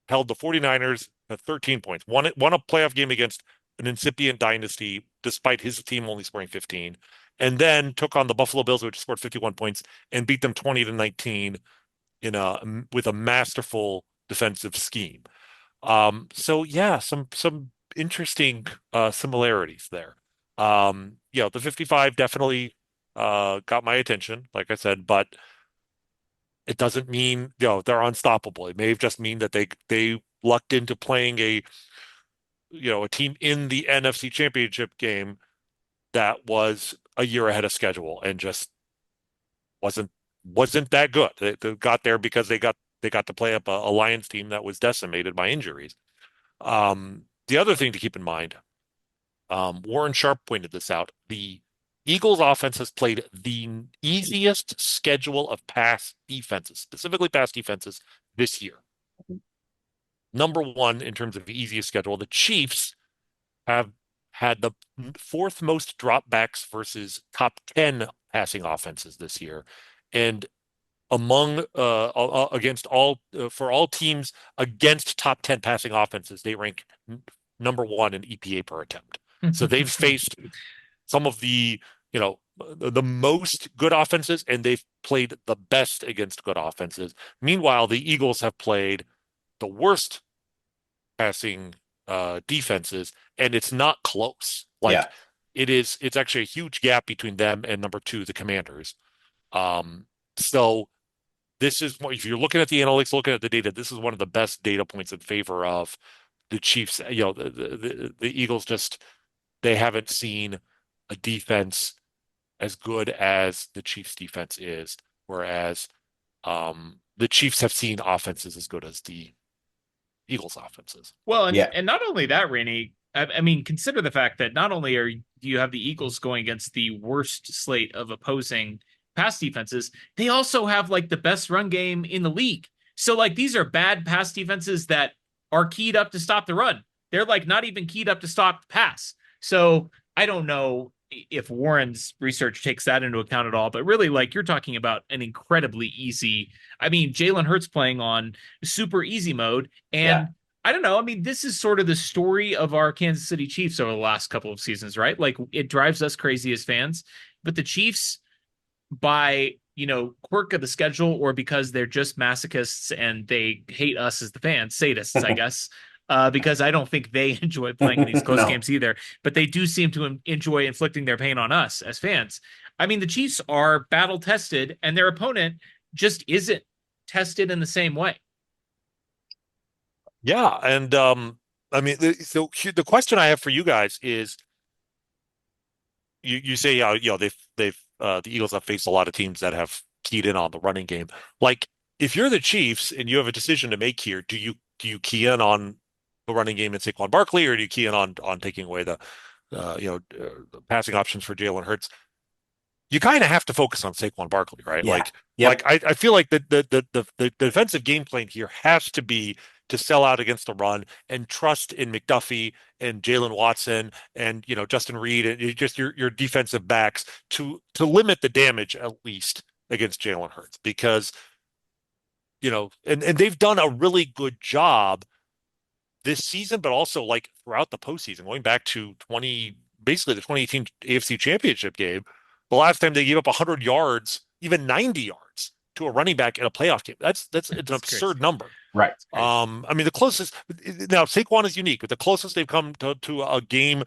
Speaker 3: held the 49ers at 13 points, won a playoff game against an incipient dynasty, despite his team only scoring 15, and then took on the Buffalo Bills, which scored 51 points, and beat them 20-19 with a masterful defensive scheme. So yeah, some interesting similarities there. The 55 definitely got my attention, like I said, but it doesn't mean they're unstoppable. It may just mean that they lucked into playing a team in the NFC Championship game that was a year ahead of schedule and just wasn't wasn't that good. They got there because they got to play up a Lions team that was decimated by injuries. The other thing to keep in mind, Warren Sharp pointed this out. The Eagles offense has played the easiest schedule of pass defenses, specifically pass defenses this year. Number one in terms of the easiest schedule. The Chiefs have had the fourth most dropbacks versus top 10 passing offenses this year. And among against all for all teams against top 10 passing offenses, they rank number one in EPA per attempt. So they've faced some of the most good offenses, and they've played the best against good offenses. Meanwhile, the Eagles have played the worst passing defenses, and it's not close.
Speaker 2: Yeah.
Speaker 3: Like it's actually a huge gap between them and number two, the Commanders. Um, so this is if you're looking at the analytics, looking at the data, this is one of the best data points in favor of the Chiefs. The Eagles just they haven't seen a defense as good as the Chiefs defense is, whereas the Chiefs have seen offenses as good as the Eagles offenses.
Speaker 1: Well, and
Speaker 2: Yeah,
Speaker 1: not only that, Rainey. I mean, consider the fact that not only are you have the Eagles going against the worst slate of opposing pass defenses, they also have like the best run game in the league. So like these are bad pass defenses that are keyed up to stop the run. They're like not even keyed up to stop the pass. So I don't know if Warren's research takes that into account at all, but really like you're talking about an incredibly easy. I mean, Jalen Hurts playing on super easy mode,
Speaker 2: yeah,
Speaker 1: and I don't know. I mean, this is sort of the story of our Kansas City Chiefs over the last couple of seasons, right? Like it drives us crazy as fans, but the Chiefs, by quirk of the schedule or because they're just masochists and they hate us as the fans, sadists, I guess. Because I don't think they enjoy playing in these close
Speaker 2: no,
Speaker 1: games either, but they do seem to enjoy inflicting their pain on us as fans. I mean, the Chiefs are battle tested, and their opponent just isn't tested in the same way.
Speaker 3: Yeah, and I mean, so the question I have for you guys is, you say, they've the Eagles have faced a lot of teams that have keyed in on the running game. Like, if you're the Chiefs and you have a decision to make here, do you key in on the running game and Saquon Barkley, or do you key in on taking away the passing options for Jalen Hurts? You kind of have to focus on Saquon Barkley, right?
Speaker 2: yeah,
Speaker 3: Like
Speaker 2: yep,
Speaker 3: I feel like the defensive game plan here has to be to sell out against the run and trust in McDuffie and Jalen Watson and Justin Reed and just your defensive backs to limit the damage at least against Jalen Hurts, because and they've done a really good job this season, but also like throughout the postseason, going back to basically the 2018 AFC Championship game. The last time they gave up 100 yards, even 90 yards to a running back in a playoff game. That's an
Speaker 1: It's crazy.
Speaker 3: absurd number.
Speaker 2: right.
Speaker 1: It's crazy.
Speaker 3: I mean, the closest now Saquon is unique, but the closest they've come to a game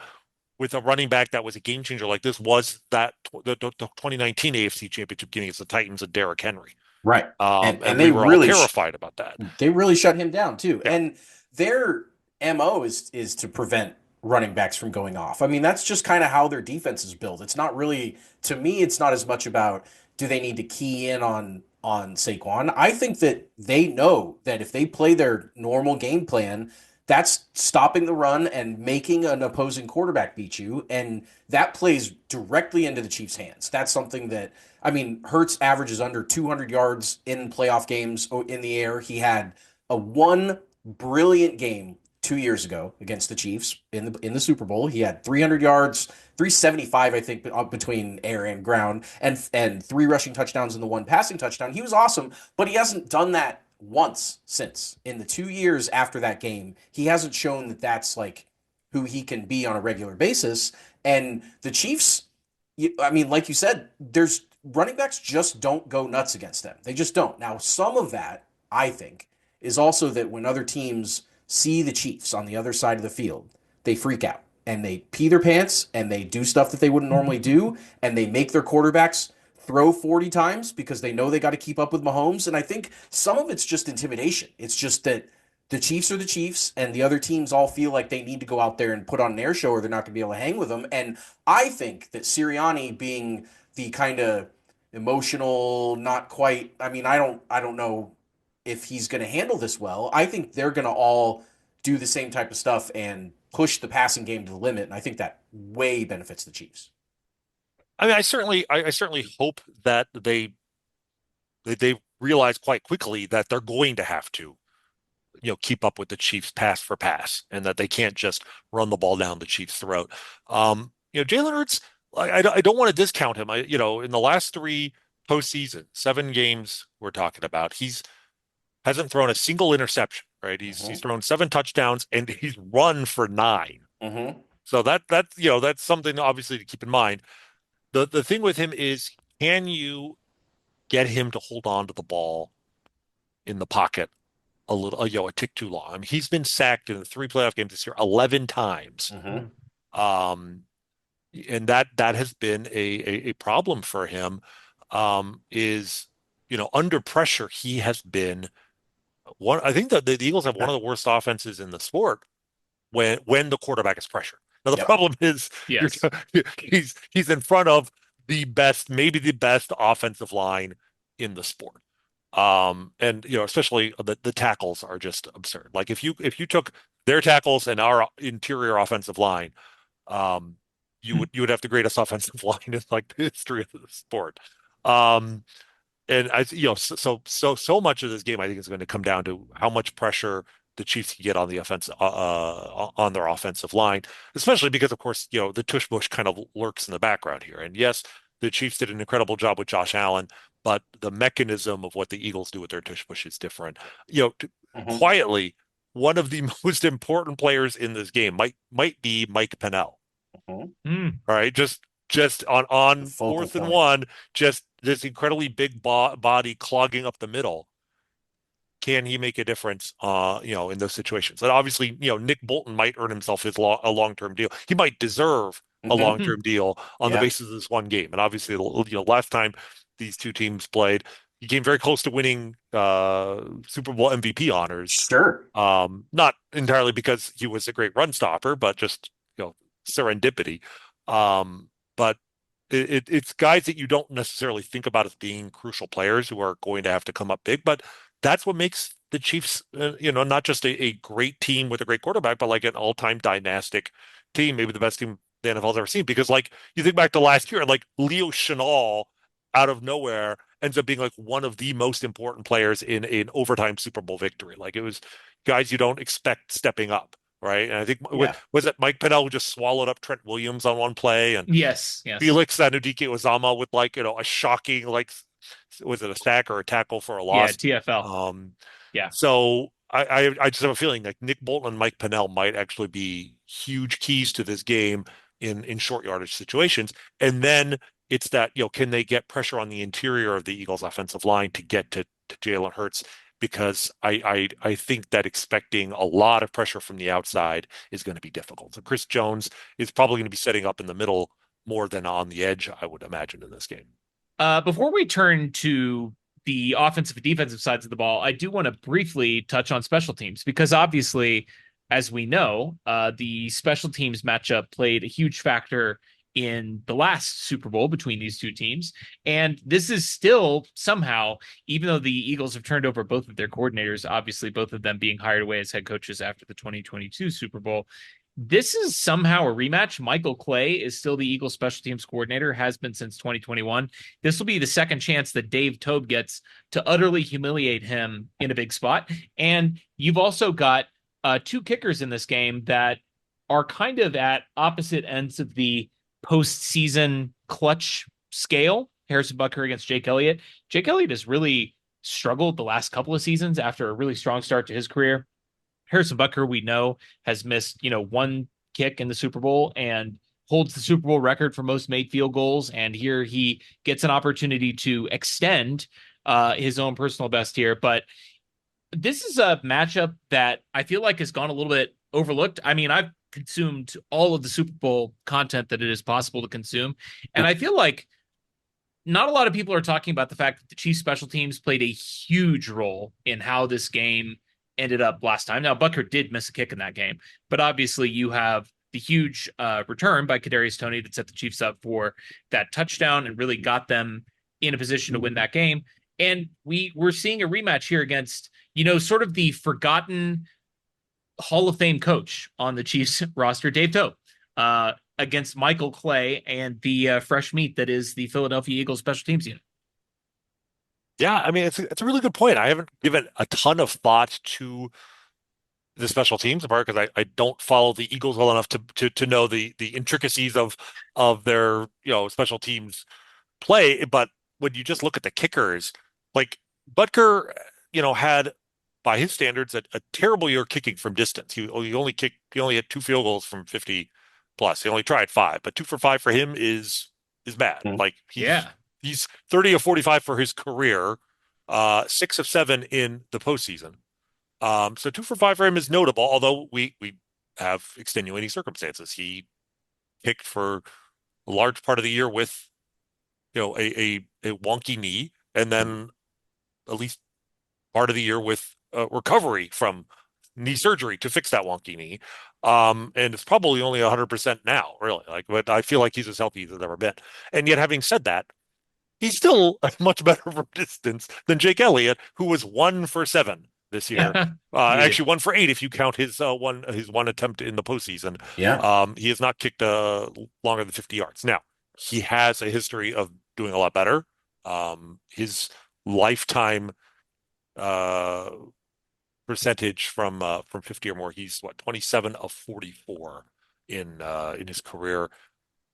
Speaker 3: with a running back that was a game changer like this was the 2019 AFC Championship game against the Titans and Derrick Henry.
Speaker 2: Right. And
Speaker 3: And we were all terrified about that.
Speaker 2: they really shut him down too.
Speaker 3: Yeah.
Speaker 2: And their MO is to prevent running backs from going off. I mean, that's just kind of how their defense is built. It's not really, to me, it's not as much about do they need to key in on Saquon. I think that they know that if they play their normal game plan, that's stopping the run and making an opposing quarterback beat you. And that plays directly into the Chiefs' hands. That's something that, I mean, Hurts averages under 200 yards in playoff games in the air. He had a one brilliant game 2 years ago against the Chiefs in the Super Bowl. He had 300 yards, 375, I think, between air and ground, and three rushing touchdowns and the one passing touchdown. He was awesome, but he hasn't done that once since. In the 2 years after that game, he hasn't shown that that's like who he can be on a regular basis. And the Chiefs, I mean, like you said, there's running backs just don't go nuts against them. They just don't. Now, some of that, I think, is also that when other teams see the Chiefs on the other side of the field, they freak out and they pee their pants and they do stuff that they wouldn't normally do, and they make their quarterbacks throw 40 times because they know they got to keep up with Mahomes. And I think some of it's just intimidation. It's just that the Chiefs are the Chiefs, and the other teams all feel like they need to go out there and put on an air show or they're not going to be able to hang with them. And I think that Sirianni being the kind of emotional, not quite, I mean, I don't know if he's going to handle this well. I think they're going to all do the same type of stuff and push the passing game to the limit, and I think that way benefits the Chiefs.
Speaker 3: I mean, I certainly hope that they realize quite quickly that they're going to have to, keep up with the Chiefs pass for pass, and that they can't just run the ball down the Chiefs' throat. Jalen Hurts, I don't want to discount him. In the last three postseason, 7 games we're talking about, he's hasn't thrown a single interception, right? He's
Speaker 2: Mm-hmm.
Speaker 3: thrown 7 touchdowns and he's run for 9.
Speaker 2: Mm-hmm.
Speaker 3: So that's something obviously to keep in mind. The thing with him is, can you get him to hold on to the ball in the pocket a tick too long? I mean, he's been sacked in the 3 playoff games this year 11 times.
Speaker 2: Mm-hmm.
Speaker 3: Um, and that has been a problem for him. Is under pressure, he has been one. I think that the Eagles have one of the worst offenses in the sport when the quarterback is pressured. Now the
Speaker 2: Yep.
Speaker 3: problem is, you're
Speaker 1: Yes.
Speaker 3: he's in front of the best, maybe the best offensive line in the sport. And especially the tackles are just absurd. Like if you took their tackles and our interior offensive line, um, you would have the greatest offensive line in like the history of the sport. Um, and so much of this game I think is going to come down to how much pressure the Chiefs can get on the offense on their offensive line, especially because of course the tush push kind of lurks in the background here. And yes, the Chiefs did an incredible job with Josh Allen, but the mechanism of what the Eagles do with their tush push is different.
Speaker 2: Mhm.
Speaker 3: Quietly, one of the most important players in this game might be Mike Pennell.
Speaker 2: Mhm.
Speaker 1: Mm.
Speaker 3: All right, just on
Speaker 2: The
Speaker 3: on
Speaker 2: focal
Speaker 3: fourth and
Speaker 2: point.
Speaker 3: one, just this incredibly big body clogging up the middle. Can he make a difference, in those situations? And obviously, Nick Bolton might earn himself a long-term deal. He might deserve a
Speaker 2: Hmm.
Speaker 3: long-term deal on the
Speaker 2: Yeah.
Speaker 3: basis of this one game. And obviously, last time these two teams played, he came very close to winning Super Bowl MVP honors.
Speaker 2: Sure.
Speaker 3: Not entirely because he was a great run stopper, but just serendipity. But it's guys that you don't necessarily think about as being crucial players who are going to have to come up big, but that's what makes the Chiefs, not just a great team with a great quarterback, but like an all-time dynastic team, maybe the best team the NFL's ever seen. Because like you think back to last year, and like Leo Chenal out of nowhere ends up being like one of the most important players in an overtime Super Bowl victory. Like it was guys you don't expect stepping up, right? And I think
Speaker 2: Yeah.
Speaker 3: was it Mike Pennell who just swallowed up Trent Williams on one play, and
Speaker 1: Yes, yes.
Speaker 3: Felix Anudike-Uzomah with like a shocking like was it a sack or a tackle for a
Speaker 1: Yeah,
Speaker 3: loss?
Speaker 1: TFL.
Speaker 3: Um,
Speaker 1: Yeah.
Speaker 3: so I just have a feeling like Nick Bolton and Mike Pennell might actually be huge keys to this game in short yardage situations. And then it's that, can they get pressure on the interior of the Eagles offensive line to get to Jalen Hurts? Because I think that expecting a lot of pressure from the outside is going to be difficult. So Chris Jones is probably going to be setting up in the middle more than on the edge, I would imagine, in this game.
Speaker 1: Before we turn to the offensive and defensive sides of the ball, I do want to briefly touch on special teams because obviously, as we know, the special teams matchup played a huge factor in the last Super Bowl between these two teams. And this is still somehow, even though the Eagles have turned over both of their coordinators, obviously both of them being hired away as head coaches after the 2022 Super Bowl, this is somehow a rematch. Michael Clay is still the Eagles special teams coordinator, has been since 2021. This will be the second chance that Dave Tobe gets to utterly humiliate him in a big spot. And you've also got two kickers in this game that are kind of at opposite ends of the postseason clutch scale. Harrison Butker against Jake Elliott. Jake Elliott has really struggled the last couple of seasons after a really strong start to his career. Harrison Butker, we know, has missed, one kick in the Super Bowl and holds the Super Bowl record for most made field goals. And here he gets an opportunity to extend his own personal best here. But this is a matchup that I feel like has gone a little bit overlooked. I mean, I've consumed all of the Super Bowl content that it is possible to consume. And I feel like not a lot of people are talking about the fact that the Chiefs special teams played a huge role in how this game ended up last time. Now, Butker did miss a kick in that game, but obviously you have the huge return by Kadarius Toney that set the Chiefs up for that touchdown and really got them in a position to win that game. And we're seeing a rematch here against, sort of the forgotten Hall of Fame coach on the Chiefs roster, Dave Tope, against Michael Clay and the fresh meat that is the Philadelphia Eagles special teams unit.
Speaker 3: Yeah, I mean it's a really good point. I haven't given a ton of thought to the special teams part because I don't follow the Eagles well enough to know the intricacies of their special teams play. But when you just look at the kickers, like Butker, had by his standards a terrible year kicking from distance. He only had two field goals from 50 plus. He only tried five, but 2 for 5 for him is bad.
Speaker 2: Mhm.
Speaker 3: Like
Speaker 1: Yeah.
Speaker 3: he's 30 of 45 for his career, 6 of 7 in the postseason. So 2 for 5 for him is notable, although we have extenuating circumstances. He kicked for a large part of the year with a wonky knee, and then at least part of the year with recovery from knee surgery to fix that wonky knee. And it's probably only 100% now, really. Like, but I feel like he's as healthy as he's ever been. And yet, having said that, he's still much better from distance than Jake Elliott, who was 1 for 7 this year.
Speaker 1: Yeah. Yeah.
Speaker 3: Actually, 1 for 8 if you count his one attempt in the postseason.
Speaker 2: Yeah.
Speaker 3: He has not kicked longer than 50 yards. Now, he has a history of doing a lot better. His lifetime uh, percentage from 50 or more, he's what, 27 of 44 in his career.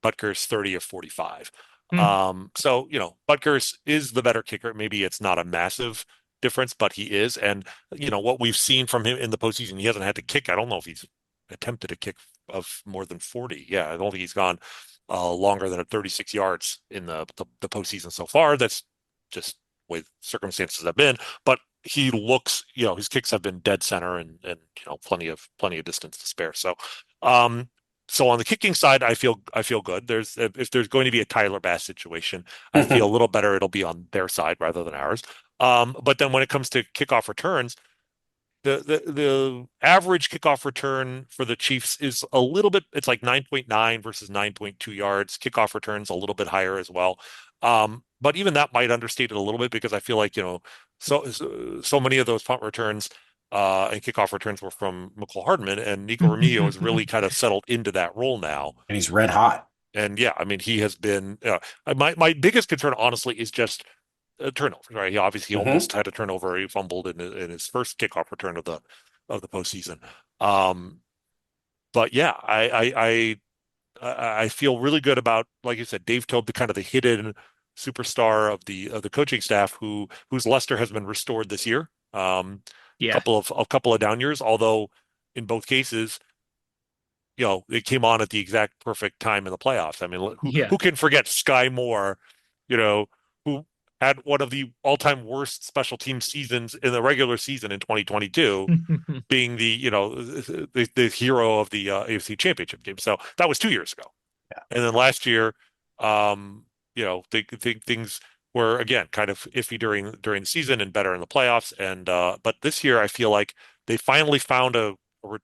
Speaker 3: Butker's 30 of 45.
Speaker 1: Hmm.
Speaker 3: So, Butker's is the better kicker. Maybe it's not a massive difference, but he is. And, what we've seen from him in the postseason, he hasn't had to kick. I don't know if he's attempted a kick of more than 40. Yeah, I don't think he's gone longer than 36 yards in the postseason so far. That's just the way circumstances have been. But he looks, his kicks have been dead center and plenty of distance to spare. Um, so on the kicking side, I feel good. If there's going to be a Tyler Bass situation, I feel a little better. It'll be on their side rather than ours. But then when it comes to kickoff returns, the average kickoff return for the Chiefs is a little bit, it's like 9.9 versus 9.2 yards. Kickoff returns a little bit higher as well. But even that might understate it a little bit because I feel like, so many of those punt returns and kickoff returns were from McCole Hardman, and Nico Remigio has really kind of settled into that role now.
Speaker 2: And he's red hot.
Speaker 3: And yeah, I mean, he has been, my biggest concern, honestly, is just turnovers, right? He
Speaker 2: Hmm.
Speaker 3: almost had a turnover. He fumbled in his first kickoff return of the postseason. Um, but yeah, I feel really good about, like you said, Dave Toub, the kind of the hidden superstar of the coaching staff whose luster has been restored this year.
Speaker 1: Yeah.
Speaker 3: A couple of down years, although in both cases, it came on at the exact perfect time in the playoffs. I mean, who
Speaker 1: Yeah.
Speaker 3: who can forget Sky Moore, who had one of the all-time worst special team seasons in the regular season in 2022, being the hero of the AFC Championship game. So that was 2 years ago. And then last year, things were again kind of iffy during the season and better in the playoffs. And but this year, I feel like they finally found a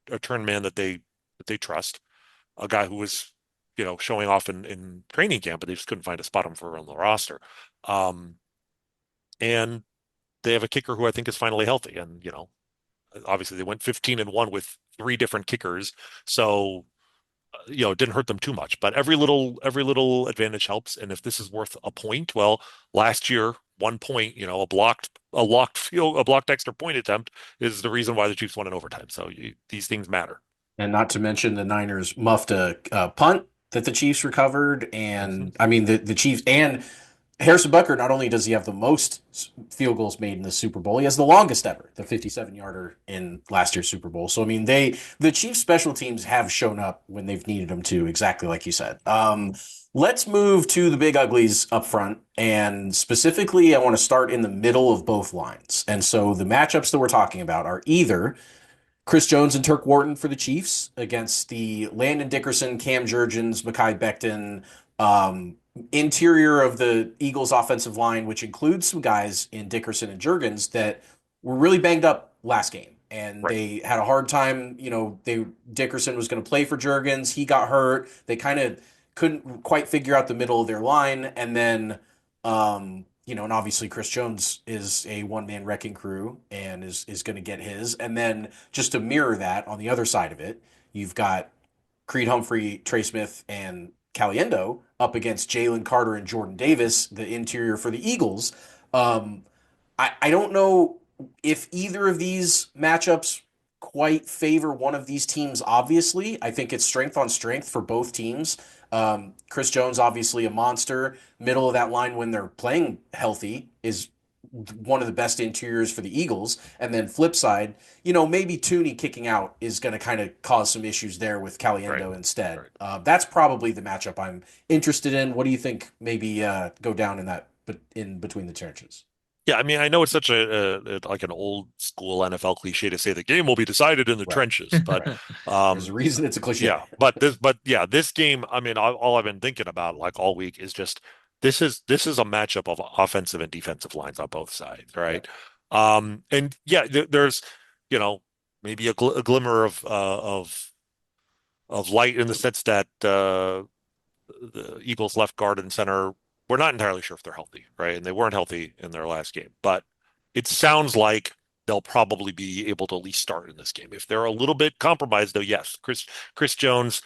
Speaker 3: return man that they trust, a guy who was showing off in training camp, but they just couldn't find a spot him for on the roster. Um, and they have a kicker who I think is finally healthy, and obviously they went 15-1 with 3 different kickers, so it didn't hurt them too much. But every little advantage helps. And if this is worth a point, well, last year 1 point, a blocked extra point attempt is the reason why the Chiefs won in overtime. So these things matter.
Speaker 2: And not to mention the Niners muffed a punt that the Chiefs recovered.
Speaker 3: Mhm.
Speaker 2: And I mean, the Chiefs and Harrison Butker, not only does he have the most field goals made in the Super Bowl, he has the longest ever, the 57-yarder in last year's Super Bowl. So I mean, the Chiefs special teams have shown up when they've needed them to, exactly like you said. Let's move to the big uglies up front, and specifically, I want to start in the middle of both lines. And so the matchups that we're talking about are either Chris Jones and Turk Wharton for the Chiefs against the Landon Dickerson, Cam Jurgens, Mekhi Becton interior of the Eagles offensive line, which includes some guys in Dickerson and Jurgens that were really banged up last game. And
Speaker 3: Right.
Speaker 2: they had a hard time, Dickerson was going to play for Jurgens. He got hurt. They kind of couldn't quite figure out the middle of their line. And then and obviously Chris Jones is a one-man wrecking crew and is going to get his. And then just to mirror that on the other side of it, you've got Creed Humphrey, Trey Smith, and Caliendo up against Jalen Carter and Jordan Davis, the interior for the Eagles. Um, I don't know if either of these matchups quite favor one of these teams, obviously. I think it's strength on strength for both teams. Chris Jones, obviously a monster. Middle of that line when they're playing healthy is one of the best interiors for the Eagles. And then flip side, maybe Tooney kicking out is going to kind of cause some issues there with
Speaker 3: Right.
Speaker 2: Caliendo instead.
Speaker 3: Right.
Speaker 2: That's probably the matchup I'm interested in. What do you think maybe go down in that, but in between the trenches?
Speaker 3: Yeah, I mean, I know it's such like an old school NFL cliche to say the game will be decided in the
Speaker 2: Right,
Speaker 3: trenches, but
Speaker 2: right. There's a
Speaker 3: um,
Speaker 2: reason it's a
Speaker 3: yeah,
Speaker 2: cliche.
Speaker 3: this game, I mean, all I've been thinking about like all week is just this is a matchup of offensive and defensive lines on both sides,
Speaker 2: Yep.
Speaker 3: right? And yeah, there's, you know, maybe a glimmer of light in the sense that the Eagles left guard and center, we're not entirely sure if they're healthy, right? And they weren't healthy in their last game, but it sounds like they'll probably be able to at least start in this game. If they're a little bit compromised, though, yes, Chris Jones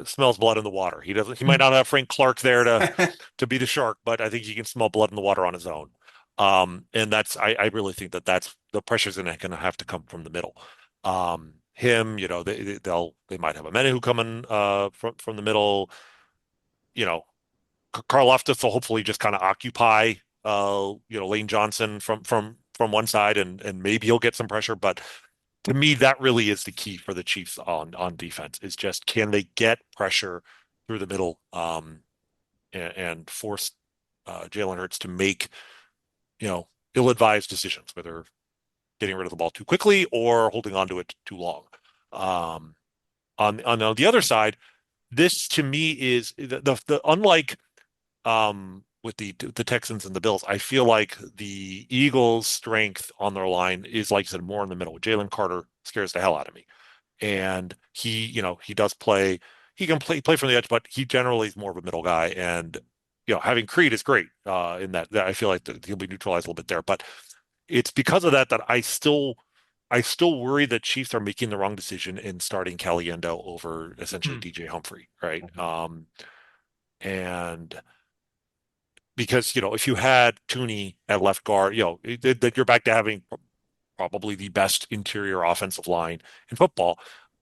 Speaker 3: smells blood in the water. He might not have Frank Clark there to be the shark, but I think he can smell blood in the water on his own. And I really think that that's the pressure's going to have to come from the middle. Him, they might have a Menu come in from the middle. You know, Karloftis will hopefully just kind of occupy Lane Johnson from one side, and maybe he'll get some pressure. But to me, that really is the key for the Chiefs on defense is just can they get pressure through the middle and force Jalen Hurts to make ill-advised decisions, whether getting rid of the ball too quickly or holding on to it too long. On the other side, this to me is the unlike with the Texans and the Bills, I feel like the Eagles' strength on their line is, like I said, more in the middle. Jalen Carter scares the hell out of me, and he does play. He can play from the edge, but he generally is more of a middle guy. And having Creed is great in that I feel like he'll be neutralized a little bit there. But it's because of that I still worry that Chiefs are making the wrong decision in starting Caliendo over essentially
Speaker 1: Hmm.
Speaker 3: DJ Humphrey, right? And because if you had Tooney at left guard, that you're back to having probably the best interior offensive line in football.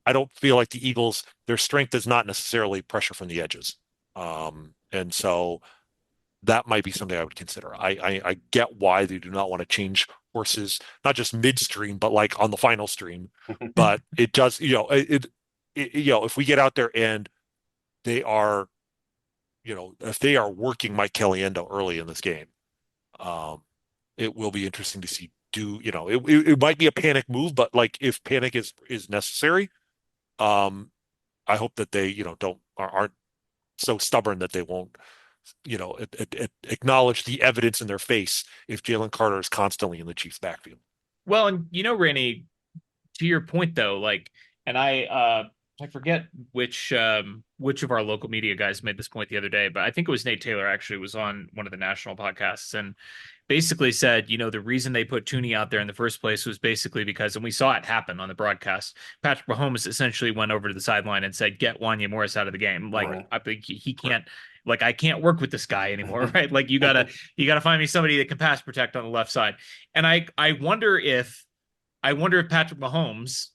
Speaker 3: I don't feel like the Eagles, their strength is not necessarily pressure from the edges. And so that might be something I would consider. I get why they do not want to change horses, not just midstream, but like on the final stream. But it does, if we get out there and they are, if they are working Mike Caliendo early in this game, um, it will be interesting to see. It might be a panic move, but like if panic is necessary, um, I hope that they aren't so stubborn that they won't acknowledge the evidence in their face if Jalen Carter is constantly in the Chiefs' backfield.
Speaker 1: Well, and Rainey, to your point though, like, and I forget which of our local media guys made this point the other day, but I think it was Nate Taylor actually was on one of the national podcasts and basically said, the reason they put Tooney out there in the first place was basically because, and we saw it happen on the broadcast, Patrick Mahomes essentially went over to the sideline and said, "Get Wanya Morris out of the game." Like,
Speaker 2: Right.
Speaker 1: I think he can't. Like, I can't work with this guy anymore, right? Like, you gotta find me somebody that can pass protect on the left side. And I wonder if Patrick Mahomes,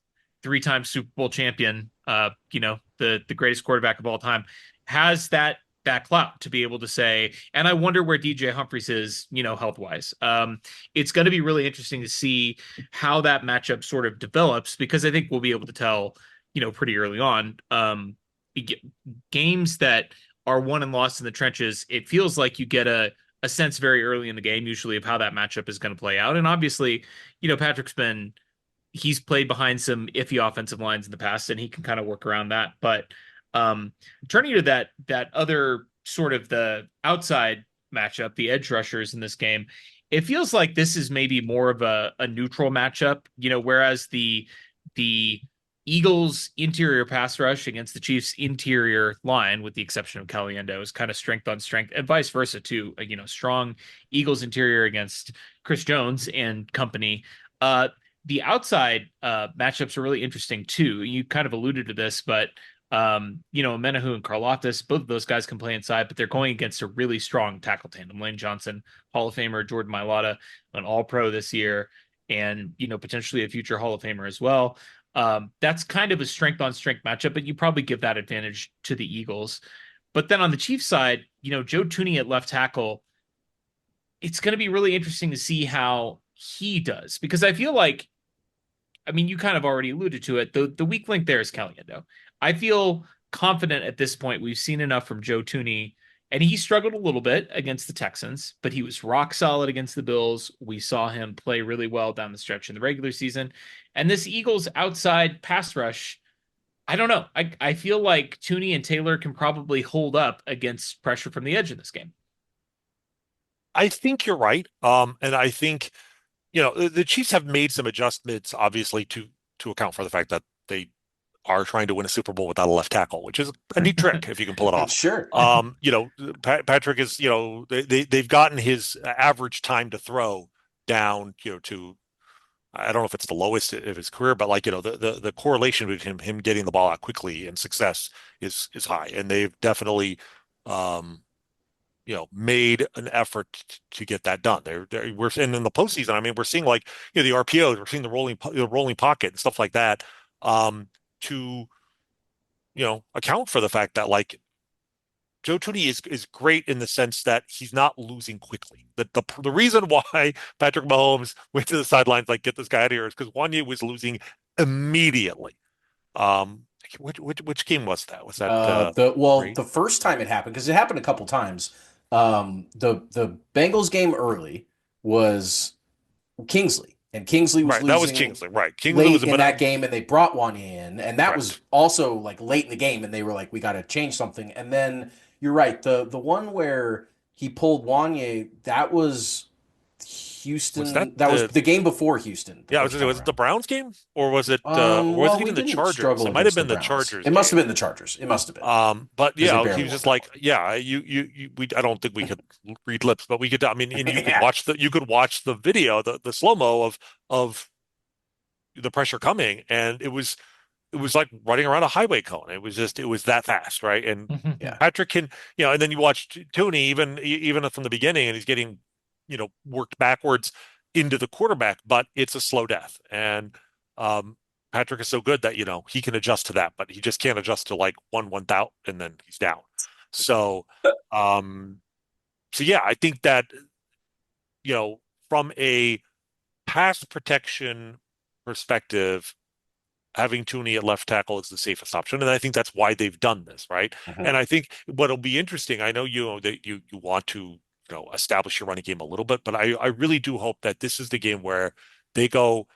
Speaker 1: three-time Super Bowl champion, the greatest quarterback of all time, has that clout to be able to say. And I wonder where DJ Humphries is, health wise. It's going to be really interesting to see how that matchup sort of develops because I think we'll be able to tell, pretty early on. Games that are won and lost in the trenches, it feels like you get a sense very early in the game, usually, of how that matchup is going to play out. And obviously, Patrick's he's played behind some iffy offensive lines in the past, and he can kind of work around that. But um, turning to that other sort of the outside matchup, the edge rushers in this game, it feels like this is maybe more of a neutral matchup. Whereas the Eagles' interior pass rush against the Chiefs' interior line, with the exception of Caliendo, is kind of strength on strength, and vice versa too. Strong Eagles interior against Chris Jones and company. The outside matchups are really interesting too. You kind of alluded to this, but Menahu and Karlaftis, both of those guys can play inside, but they're going against a really strong tackle tandem. Lane Johnson, Hall of Famer, Jordan Mailata, an All-Pro this year, and potentially a future Hall of Famer as well. That's kind of a strength on strength matchup, but you probably give that advantage to the Eagles. But then on the Chiefs side, Joe Tooney at left tackle, it's going to be really interesting to see how he does because I feel like, I mean, you kind of already alluded to it. The weak link there is Caliendo. I feel confident at this point. We've seen enough from Joe Tooney, and he struggled a little bit against the Texans, but he was rock solid against the Bills. We saw him play really well down the stretch in the regular season. And this Eagles outside pass rush, I don't know. I feel like Tooney and Taylor can probably hold up against pressure from the edge in this game.
Speaker 3: I think you're right. And I think, the Chiefs have made some adjustments, obviously, to to account for the fact that they are trying to win a Super Bowl without a left tackle, which is a neat trick if you can pull it off.
Speaker 2: Sure.
Speaker 3: Patrick is, they've gotten his average time to throw down, to I don't know if it's the lowest of his career, but like, the correlation between him getting the ball out quickly and success is high. And they've definitely um made an effort to get that done. We're and in the postseason, I mean, we're seeing like, the RPOs, we're seeing the rolling pocket and stuff like that, to account for the fact that like Joe Tooney is great in the sense that he's not losing quickly. The reason why Patrick Mahomes went to the sidelines like get this guy out of here is because Wanye was losing immediately. Which game was that? Was that three?
Speaker 2: The first time it happened, because it happened a couple times. The Bengals game early was Kingsley, and Kingsley was
Speaker 3: Right, that was
Speaker 2: losing
Speaker 3: Kingsley. Right, Kingsley
Speaker 2: late
Speaker 3: was a
Speaker 2: in
Speaker 3: bit
Speaker 2: that game, and they brought Wanye in, and that was
Speaker 3: correct.
Speaker 2: also like late in the game, and they were like, we got to change something. And then you're right, the one where he pulled Wanye, that was
Speaker 3: Was that
Speaker 2: Houston. That was the game before Houston, the
Speaker 3: Yeah, I was
Speaker 2: first
Speaker 3: gonna say,
Speaker 2: time
Speaker 3: was it the
Speaker 2: around.
Speaker 3: Browns game or was
Speaker 2: Well,
Speaker 3: it
Speaker 2: we
Speaker 3: even the
Speaker 2: didn't
Speaker 3: Chargers?
Speaker 2: struggle
Speaker 3: It might have
Speaker 2: against the
Speaker 3: been the
Speaker 2: Browns.
Speaker 3: Chargers
Speaker 2: It must have
Speaker 3: game.
Speaker 2: been the Chargers. It must have been
Speaker 3: But
Speaker 2: because they
Speaker 3: yeah, he
Speaker 2: barely
Speaker 3: was just
Speaker 2: won.
Speaker 3: like, yeah, we I don't think we could read lips, but we could. I mean, and
Speaker 2: Yeah.
Speaker 3: you could watch the video, the slow-mo of the pressure coming, and it was like running around a highway cone. It was that fast, right? And
Speaker 2: Yeah.
Speaker 3: Patrick can, and then you watch Tooney even from the beginning, and he's getting, worked backwards into the quarterback, but it's a slow death. And Patrick is so good that, he can adjust to that, but he just can't adjust to like one out and then he's down. So um so yeah, I think that, from a pass protection perspective, having Tooney at left tackle is the safest option, and I think that's why they've done this, right?
Speaker 2: Mhm.
Speaker 3: And I think what'll be interesting, I know that you want to, establish your running game a little bit, but I really do hope that this is the game where they go,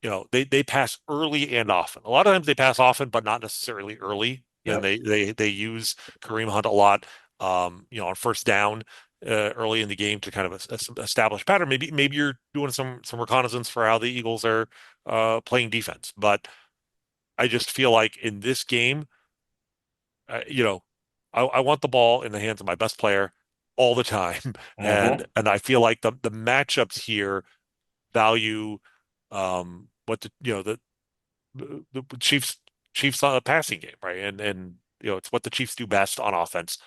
Speaker 3: they pass early and often. A lot of times they pass often, but not necessarily early, and
Speaker 2: Yep.
Speaker 3: they use Kareem Hunt a lot, on first down. Early in the game to kind of establish pattern. Maybe you're doing some reconnaissance for how the Eagles are playing defense, but I just feel like in this game, uh, you know, I want the ball in the hands of my best player all the time, and
Speaker 2: Hmm.
Speaker 3: I feel like the matchups here value what the Chiefs passing game, right? And it's what the Chiefs do best on offense.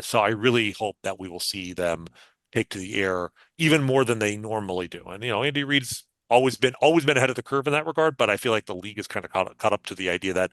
Speaker 3: So I really hope that we will see them take to the air even more than they normally do. And Andy Reid's always been ahead of the curve in that regard, but I feel like the league is kind of caught up to the idea that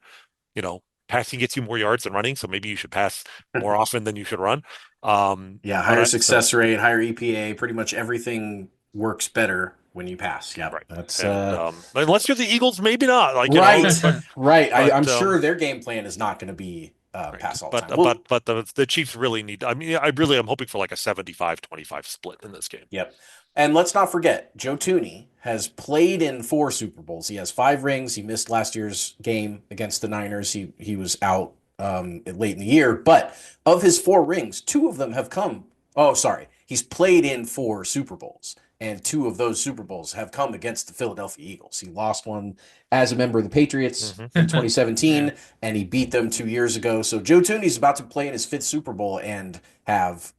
Speaker 3: passing gets you more yards than running, so maybe you should pass more often than you should run.
Speaker 2: Yeah,
Speaker 3: But
Speaker 2: higher
Speaker 3: I so
Speaker 2: success rate, higher EPA, pretty much everything works better when you pass. Yep.
Speaker 3: right.
Speaker 2: That's
Speaker 3: And unless you're the Eagles, maybe not. Like,
Speaker 2: right. Right.
Speaker 3: but
Speaker 2: I'm sure their game plan is not going to be
Speaker 3: right.
Speaker 2: pass all the
Speaker 3: But
Speaker 2: time. Well,
Speaker 3: the Chiefs really need. I mean, I'm hoping for like a 75-25 split in this game.
Speaker 2: yep. And let's not forget, Joe Tooney has played in 4 Super Bowls. He has 5 rings. He missed last year's game against the Niners. He was out late in the year. But of his 4 rings, 2 of them have come. Oh, sorry. He's played in 4 Super Bowls, and 2 of those Super Bowls have come against the Philadelphia Eagles. He lost one as a member of the Patriots
Speaker 3: Hmm.
Speaker 2: in
Speaker 1: Yeah.
Speaker 2: 2017, and he beat them 2 years ago. So Joe Tooney's about to play in his 5th Super Bowl and have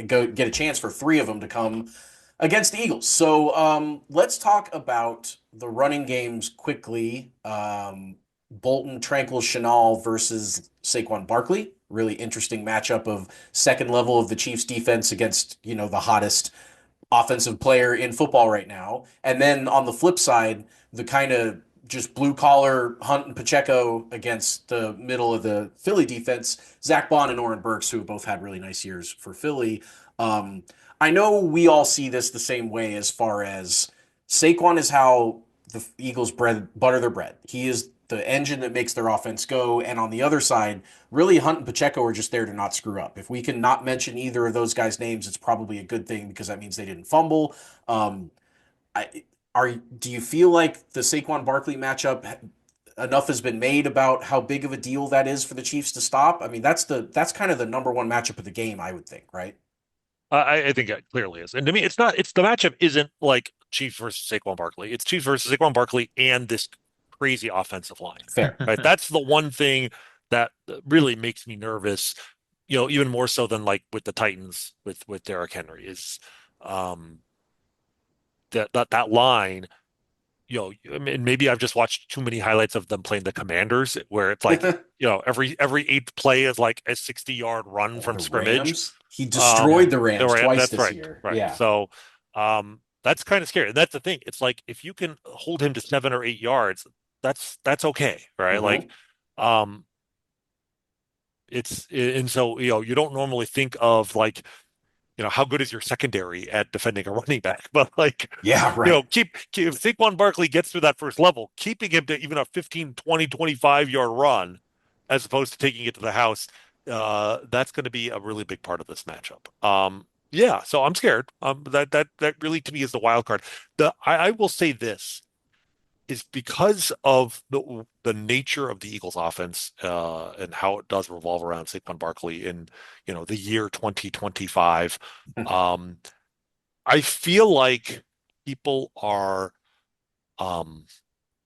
Speaker 2: go get a chance for 3 of them to come against the Eagles. So let's talk about the running games quickly. Bolton, Tranquil, Chenal versus Saquon Barkley. Really interesting matchup of second level of the Chiefs defense against, the hottest offensive player in football right now. And then on the flip side, the kind of just blue collar Hunt and Pacheco against the middle of the Philly defense, Zach Bond and Oren Burks, who both had really nice years for Philly. Um, I know we all see this the same way as far as Saquon is how the Eagles butter their bread. He is the engine that makes their offense go. And on the other side, really Hunt and Pacheco are just there to not screw up. If we can not mention either of those guys' names, it's probably a good thing because that means they didn't fumble. Um, I, do you feel like the Saquon Barkley matchup enough has been made about how big of a deal that is for the Chiefs to stop? I mean, that's kind of the number one matchup of the game, I would think, right?
Speaker 3: I think it clearly is, and to me, it's the matchup isn't like Chiefs versus Saquon Barkley. It's Chiefs versus Saquon Barkley and this crazy offensive line.
Speaker 2: Fair.
Speaker 3: Right? That's the one thing that really makes me nervous, even more so than like with the Titans with Derrick Henry is um that line. I mean, maybe I've just watched too many highlights of them playing the Commanders, where it's like, every eighth play is like a 60-yard run
Speaker 2: Or
Speaker 3: from
Speaker 2: the
Speaker 3: scrimmage.
Speaker 2: Rams. He
Speaker 3: Um,
Speaker 2: destroyed the
Speaker 3: the
Speaker 2: Rams
Speaker 3: Ram,
Speaker 2: twice
Speaker 3: that's
Speaker 2: this
Speaker 3: right,
Speaker 2: year.
Speaker 3: right.
Speaker 2: Yeah.
Speaker 3: So, that's kind of scary. And that's the thing. It's like if you can hold him to 7 or 8 yards, that's okay, right? Like,
Speaker 2: Hmm.
Speaker 3: um, and so you don't normally think of like how good is your secondary at defending a running back? But like,
Speaker 2: Yeah, right.
Speaker 3: keep if Saquon Barkley gets through that first level, keeping him to even a 15, 20, 25 yard run, as opposed to taking it to the house, that's going to be a really big part of this matchup. Yeah, so I'm scared. That really to me is the wild card. I will say this is because of the nature of the Eagles offense and how it does revolve around Saquon Barkley in the year 2025. Um, I feel like people are um,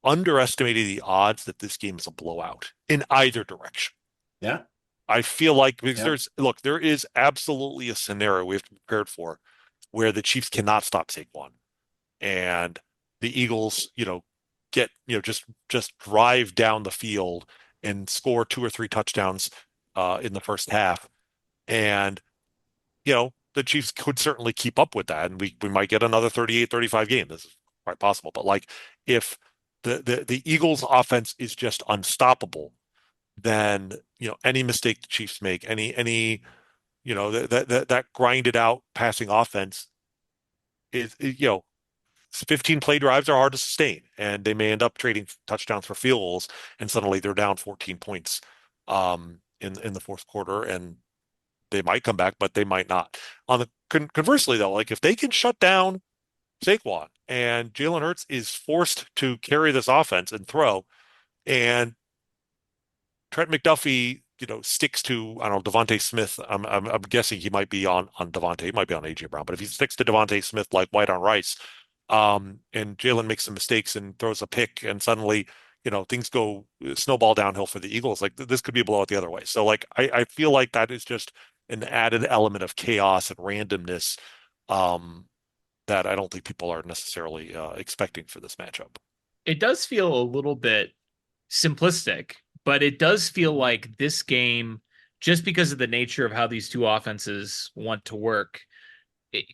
Speaker 3: underestimating the odds that this game is a blowout in either direction.
Speaker 2: Yeah.
Speaker 3: I feel like because
Speaker 2: Yeah.
Speaker 3: there is absolutely a scenario we have to be prepared for where the Chiefs cannot stop Saquon and the Eagles, get, just drive down the field and score 2 or 3 touchdowns in the first half. And, the Chiefs could certainly keep up with that. And we might get another 38-35 game. This is quite possible. But like if the Eagles offense is just unstoppable, then, any mistake the Chiefs make, any, that grinded out passing offense is, 15 play drives are hard to sustain, and they may end up trading touchdowns for field goals, and suddenly they're down 14 points in the fourth quarter, and they might come back, but they might not. Conversely, though, like if they can shut down Saquon and Jalen Hurts is forced to carry this offense and throw, and Trent McDuffie, sticks to, I don't know, Devontae Smith. I'm guessing he might be on Devontae. He might be on AJ Brown, but if he sticks to Devontae Smith like white on rice, and Jalen makes some mistakes and throws a pick, and suddenly, things go snowball downhill for the Eagles. Like this could be a blowout the other way. So like I feel like that is just an added element of chaos and randomness, um, that I don't think people are necessarily expecting for this matchup.
Speaker 1: It does feel a little bit simplistic, but it does feel like this game, just because of the nature of how these two offenses want to work, it,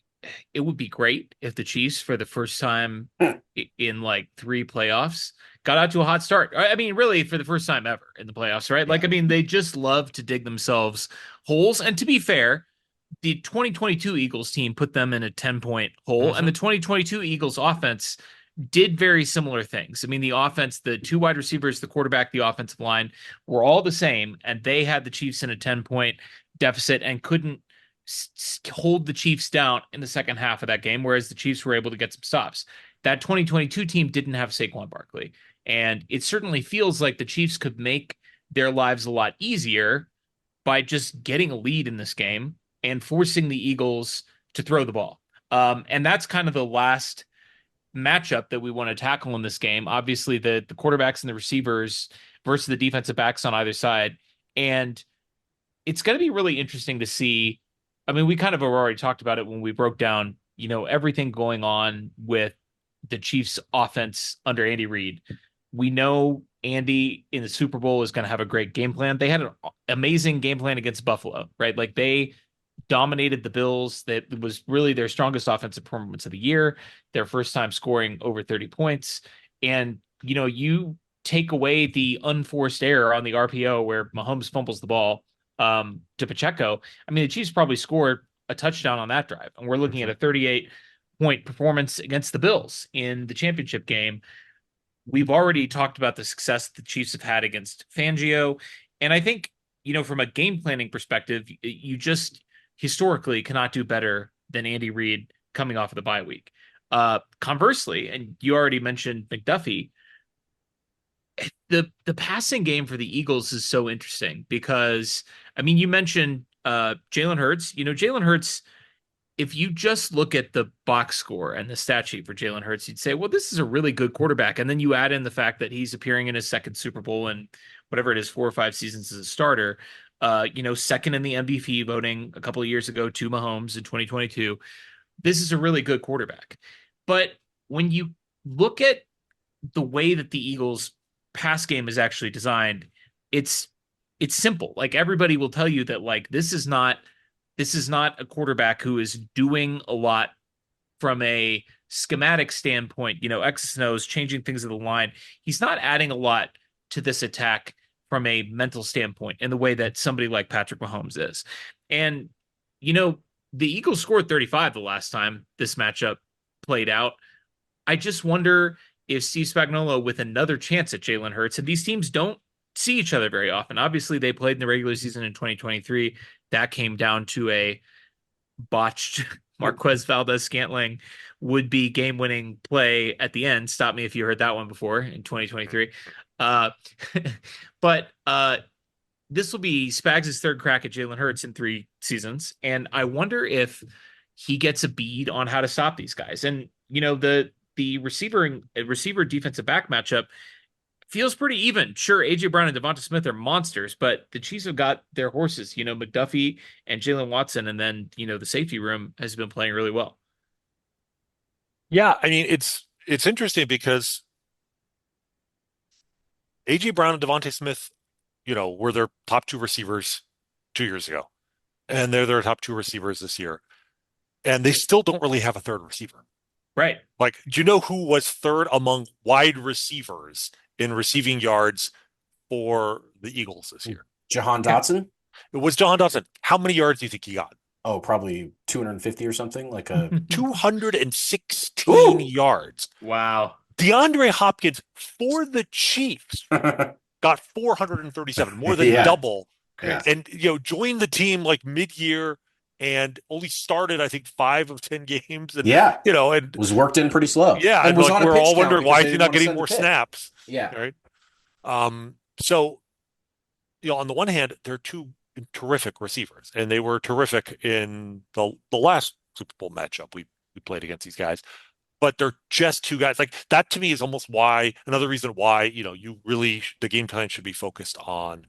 Speaker 1: it would be great if the Chiefs, for the first time in like three playoffs, got out to a hot start. I mean, really, for the first time ever in the playoffs, right? Like,
Speaker 2: Yeah.
Speaker 1: I mean, they just love to dig themselves holes. And to be fair, the 2022 Eagles team put them in a 10-point hole, and the
Speaker 3: Hmm.
Speaker 1: 2022 Eagles offense did very similar things. I mean, the offense, the two wide receivers, the quarterback, the offensive line were all the same, and they had the Chiefs in a 10-point deficit and couldn't hold the Chiefs down in the second half of that game, whereas the Chiefs were able to get some stops. That 2022 team didn't have Saquon Barkley, and it certainly feels like the Chiefs could make their lives a lot easier by just getting a lead in this game and forcing the Eagles to throw the ball. And that's kind of the last matchup that we want to tackle in this game. Obviously, the quarterbacks and the receivers versus the defensive backs on either side. And it's going to be really interesting to see. I mean, we kind of already talked about it when we broke down, everything going on with the Chiefs offense under Andy Reid. We know Andy in the Super Bowl is going to have a great game plan. They had an amazing game plan against Buffalo, right? Like they dominated the Bills. That was really their strongest offensive performance of the year, their first time scoring over 30 points. And, you take away the unforced error on the RPO where Mahomes fumbles the ball to Pacheco. I mean, the Chiefs probably scored a touchdown on that drive. And we're looking at a 38-point performance against the Bills in the championship game. We've already talked about the success the Chiefs have had against Fangio. And I think, from a game planning perspective, you just historically cannot do better than Andy Reid coming off of the bye week. Conversely, and you already mentioned McDuffie, the passing game for the Eagles is so interesting because, I mean, you mentioned Jalen Hurts. Jalen Hurts if you just look at the box score and the stat sheet for Jalen Hurts, you'd say, well, this is a really good quarterback. And then you add in the fact that he's appearing in his second Super Bowl and whatever it is, 4 or 5 seasons as a starter. Second in the MVP voting a couple of years ago to Mahomes in 2022. This is a really good quarterback. But when you look at the way that the Eagles pass game is actually designed, it's it's simple. Like everybody will tell you that like this is not a quarterback who is doing a lot from a schematic standpoint, X's and O's, changing things of the line. He's not adding a lot to this attack from a mental standpoint in the way that somebody like Patrick Mahomes is. And, you know, the Eagles scored 35 the last time this matchup played out. I just wonder if Steve Spagnuolo with another chance at Jalen Hurts, and these teams don't see each other very often. Obviously, they played in the regular season in 2023. That came down to a botched Marquez Valdez Scantling would be game winning play at the end. Stop me if you heard that one before in 2023. Uh, but this will be Spags' third crack at Jalen Hurts in 3 seasons. And I wonder if he gets a bead on how to stop these guys. And, the receiver defensive back matchup feels pretty even. Sure, AJ Brown and Devonta Smith are monsters, but the Chiefs have got their horses, McDuffie and Jalen Watson, and then, the safety room has been playing really well.
Speaker 3: Yeah, I mean it's interesting because AJ Brown and Devontae Smith, were their top two receivers 2 years ago, and they're their top two receivers this year, and they still don't really have a third receiver.
Speaker 1: Right.
Speaker 3: Like, do you know who was third among wide receivers in receiving yards for the Eagles this year?
Speaker 2: Jahan Dotson?
Speaker 3: It was John Dawson. How many yards do you think he got?
Speaker 2: Oh, probably 250 or something. Like a
Speaker 3: 216
Speaker 2: Ooh!
Speaker 3: yards.
Speaker 1: Wow.
Speaker 3: DeAndre Hopkins for the Chiefs got 437, more than
Speaker 2: Yeah.
Speaker 3: double.
Speaker 2: Yeah.
Speaker 3: And, joined the team like mid-year and only started, I think, 5 of 10 games. And,
Speaker 2: Yeah.
Speaker 3: and
Speaker 2: Was worked in pretty slow.
Speaker 3: yeah,
Speaker 2: And
Speaker 3: and
Speaker 2: was
Speaker 3: like
Speaker 2: on a
Speaker 3: we're
Speaker 2: pitch
Speaker 3: all
Speaker 2: count
Speaker 3: wondering
Speaker 2: because
Speaker 3: why
Speaker 2: they
Speaker 3: is he
Speaker 2: didn't
Speaker 3: not
Speaker 2: want to
Speaker 3: getting
Speaker 2: send the
Speaker 3: more
Speaker 2: pitch.
Speaker 3: snaps,
Speaker 2: Yeah.
Speaker 3: right? So, on the one hand, they're two terrific receivers, and they were terrific in the last Super Bowl matchup we played against these guys. But they're just two guys. Like that to me is almost why another reason why, you really the game plan should be focused on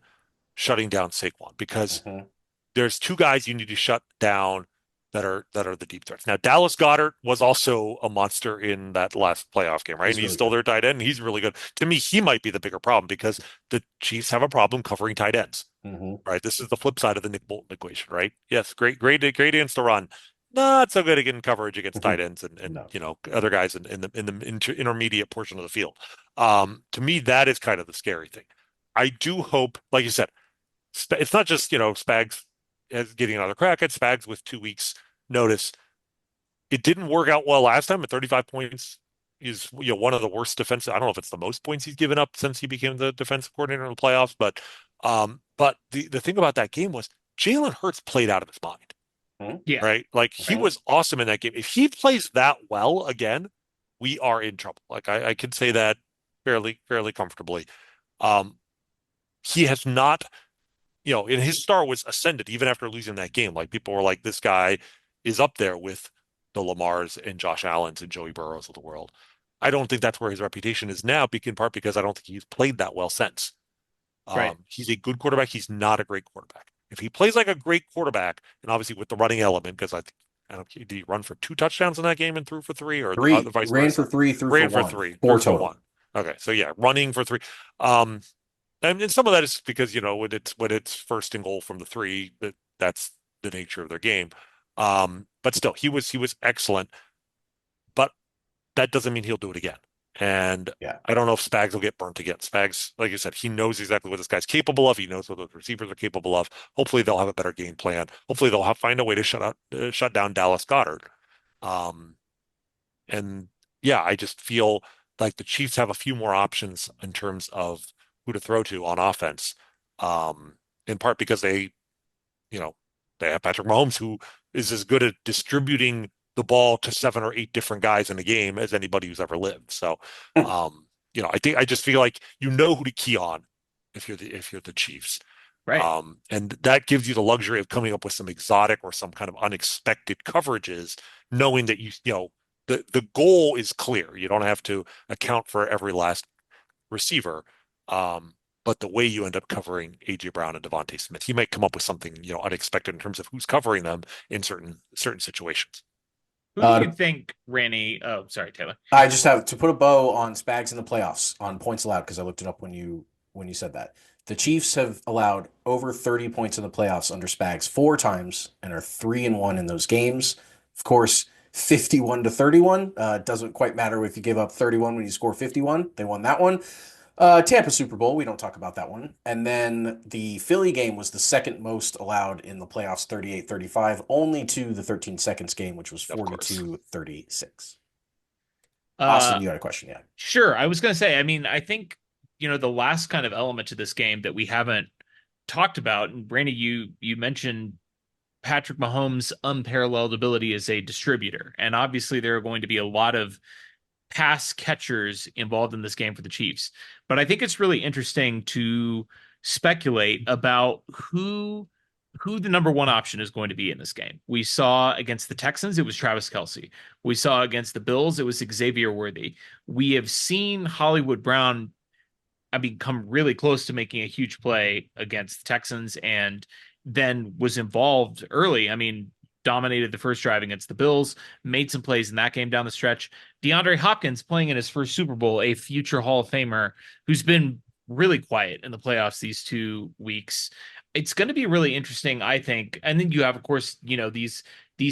Speaker 3: shutting down Saquon because
Speaker 2: Mhm.
Speaker 3: there's two guys you need to shut down that are the deep threats. Now, Dallas Goedert was also a monster in that last playoff game, right?
Speaker 2: He's
Speaker 3: And he's
Speaker 2: really
Speaker 3: still
Speaker 2: good.
Speaker 3: their tight end. And he's really good. To me, he might be the bigger problem because the Chiefs have a problem covering tight ends,
Speaker 2: Hmm.
Speaker 3: right? This is the flip side of the Nick Bolton equation, right? Yes, great against the run. Not so good against coverage against tight ends and
Speaker 2: No.
Speaker 3: other guys in the intermediate portion of the field. To me, that is kind of the scary thing. I do hope, like you said, it's not just Spags as getting another crack at Spags with 2 weeks notice. It didn't work out well last time at 35 points. Is one of the worst defensive. I don't know if it's the most points he's given up since he became the defensive coordinator in the playoffs, but the thing about that game was Jalen Hurts played out of his mind,
Speaker 2: Mhm.
Speaker 1: Yeah.
Speaker 3: right? Like he
Speaker 2: Right.
Speaker 3: was awesome in that game. If he plays that well again, we are in trouble. Like I can say that fairly comfortably. Um, he has not and his star was ascended even after losing that game. Like people were like, this guy is up there with the Lamars and Josh Allens and Joey Burrows of the world. I don't think that's where his reputation is now, in part because I don't think he's played that well since.
Speaker 1: Right.
Speaker 3: He's a good quarterback. He's not a great quarterback. If he plays like a great quarterback, and obviously with the running element, because I don't, did he run for 2 touchdowns in that game and threw for three, or
Speaker 2: Three.
Speaker 3: vice
Speaker 2: Ran
Speaker 3: versa?
Speaker 2: for three, threw for
Speaker 3: Ran for
Speaker 2: one.
Speaker 3: three,
Speaker 2: Four
Speaker 3: threw for
Speaker 2: total.
Speaker 3: one. Okay, so yeah, running for three. Um, and some of that is because when it's first and goal from the three, that's the nature of their game. But still, he was excellent. But that doesn't mean he'll do it again. And
Speaker 2: Yeah.
Speaker 3: I don't know if Spags will get burnt again. Spags, like you said, he knows exactly what this guy's capable of. He knows what those receivers are capable of. Hopefully, they'll have a better game plan. Hopefully, they'll find a way to shut down Dallas Goedert. Um, and yeah, I just feel like the Chiefs have a few more options in terms of who to throw to on offense. Um, in part because you know, they have Patrick Mahomes, who is as good at distributing the ball to 7 or 8 different guys in a game as anybody who's ever lived. So, I just feel like you know who to key on if you're the Chiefs.
Speaker 1: Right.
Speaker 3: And that gives you the luxury of coming up with some exotic or some kind of unexpected coverages, knowing that the goal is clear. You don't have to account for every last receiver. Um, but the way you end up covering AJ Brown and Devontae Smith, you might come up with something, unexpected in terms of who's covering them in certain situations.
Speaker 1: Who do you
Speaker 2: Uh,
Speaker 1: think, Rany? Oh, sorry, Taylor.
Speaker 2: I just have to put a bow on Spags in the playoffs on points allowed because I looked it up when you said that. The Chiefs have allowed over 30 points in the playoffs under Spags 4 times and are 3-1 in those games. Of course, 51 to 31. It doesn't quite matter if you give up 31 when you score 51. They won that one. Tampa Super Bowl, we don't talk about that one. And then the Philly game was the second most allowed in the playoffs, 38-35, only to the 13 seconds game, which was
Speaker 3: Of course.
Speaker 2: 42-36.
Speaker 1: Uh,
Speaker 2: Austin, you had a question, yeah.
Speaker 1: sure. I was going to say, I mean, I think, the last kind of element to this game that we haven't talked about, and Brandy, you mentioned Patrick Mahomes' unparalleled ability as a distributor. And obviously there are going to be a lot of pass catchers involved in this game for the Chiefs. But I think it's really interesting to speculate about who the number one option is going to be in this game. We saw against the Texans, it was Travis Kelce. We saw against the Bills, it was Xavier Worthy. We have seen Hollywood Brown, I mean, come really close to making a huge play against the Texans and then was involved early. I mean, dominated the first drive against the Bills, made some plays in that game down the stretch. DeAndre Hopkins playing in his first Super Bowl, a future Hall of Famer who's been really quiet in the playoffs these 2 weeks. It's going to be really interesting, I think. And then you have, of course, these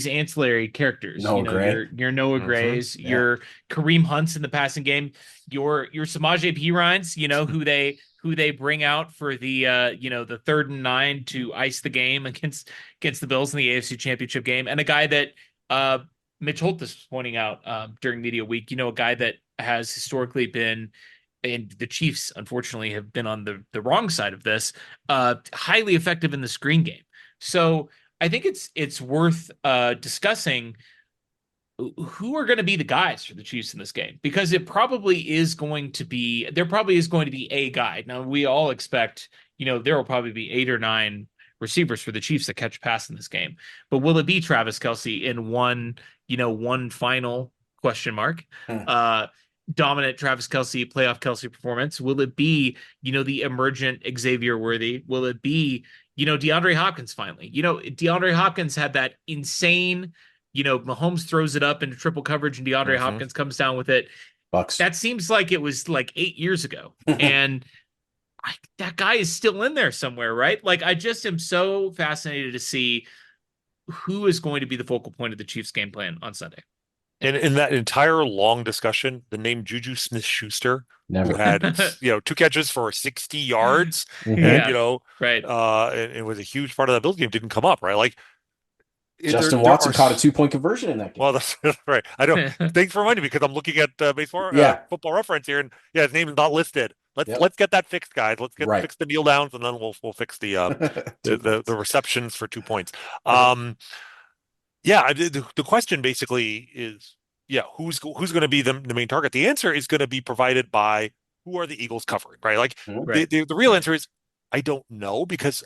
Speaker 1: ancillary characters.
Speaker 2: Noah Gray.
Speaker 1: Your Noah
Speaker 3: Mm-hmm.
Speaker 1: Grays,
Speaker 2: Yeah.
Speaker 1: your Kareem Hunts in the passing game, your Samaje Perines, who they bring out for the 3rd and 9 to ice the game against the Bills in the AFC Championship game, and a guy that Mitch Holthus was pointing out during media week, a guy that has historically been, and the Chiefs unfortunately have been on the wrong side of this, highly effective in the screen game. So I think it's worth discussing who are going to be the guys for the Chiefs in this game, because there probably is going to be a guy. Now we all expect, there will probably be 8 or 9 receivers for the Chiefs that catch pass in this game. But will it be Travis Kelce in one final question mark?
Speaker 2: Hmm.
Speaker 1: Uh Dominant Travis Kelce, playoff Kelce performance? Will it be, the emergent Xavier Worthy? Will it be, DeAndre Hopkins finally? DeAndre Hopkins had that insane, Mahomes throws it up into triple coverage and DeAndre
Speaker 3: Mm-hmm.
Speaker 1: Hopkins comes down with it.
Speaker 2: Bucks.
Speaker 1: That seems like it was like 8 years ago. And that guy is still in there somewhere, right? Like, I just am so fascinated to see who is going to be the focal point of the Chiefs game plan on Sunday.
Speaker 3: And in that entire long discussion, the name Juju Smith-Schuster, who
Speaker 2: Never.
Speaker 3: had 2 catches for 60 yards,
Speaker 2: Mhm.
Speaker 3: and
Speaker 1: Yeah, right.
Speaker 3: it was a huge part of that Bills game, didn't come up, right? Like
Speaker 2: Justin
Speaker 3: there
Speaker 2: Watson
Speaker 3: are.
Speaker 2: caught a 2-point conversion in that game.
Speaker 3: Well, that's right. I know. Thanks for reminding me because I'm looking at baseball
Speaker 2: Yeah.
Speaker 3: football reference here, and yeah, his name is not listed. Let's
Speaker 2: Yep.
Speaker 3: let's get that fixed, guys. Let's get
Speaker 2: Right.
Speaker 3: fix the kneel downs, and then we'll fix
Speaker 2: Two
Speaker 3: the
Speaker 2: points.
Speaker 3: receptions for 2 points.
Speaker 2: Okay.
Speaker 3: Yeah, the question basically is, yeah, who's going to be the main target? The answer is going to be provided by who are the Eagles covering, right? Like
Speaker 2: Mhm.
Speaker 3: the
Speaker 1: Right.
Speaker 3: the real answer is I don't know because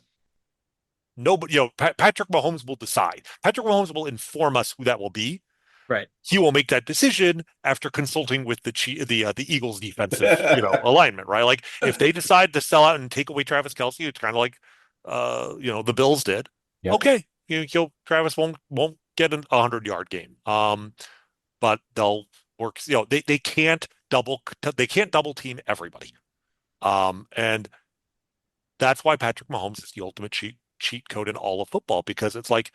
Speaker 3: nobody, Patrick Mahomes will decide. Patrick Mahomes will inform us who that will be.
Speaker 1: Right.
Speaker 3: He will make that decision after consulting with the Eagles defensive alignment, right? Like if they decide to sell out and take away Travis Kelce, it's kind of like the Bills did.
Speaker 2: Yep.
Speaker 3: Okay, Travis won't get a 100-yard game. But they'll work. They can't double team everybody. And that's why Patrick Mahomes is the ultimate cheat code in all of football because it's like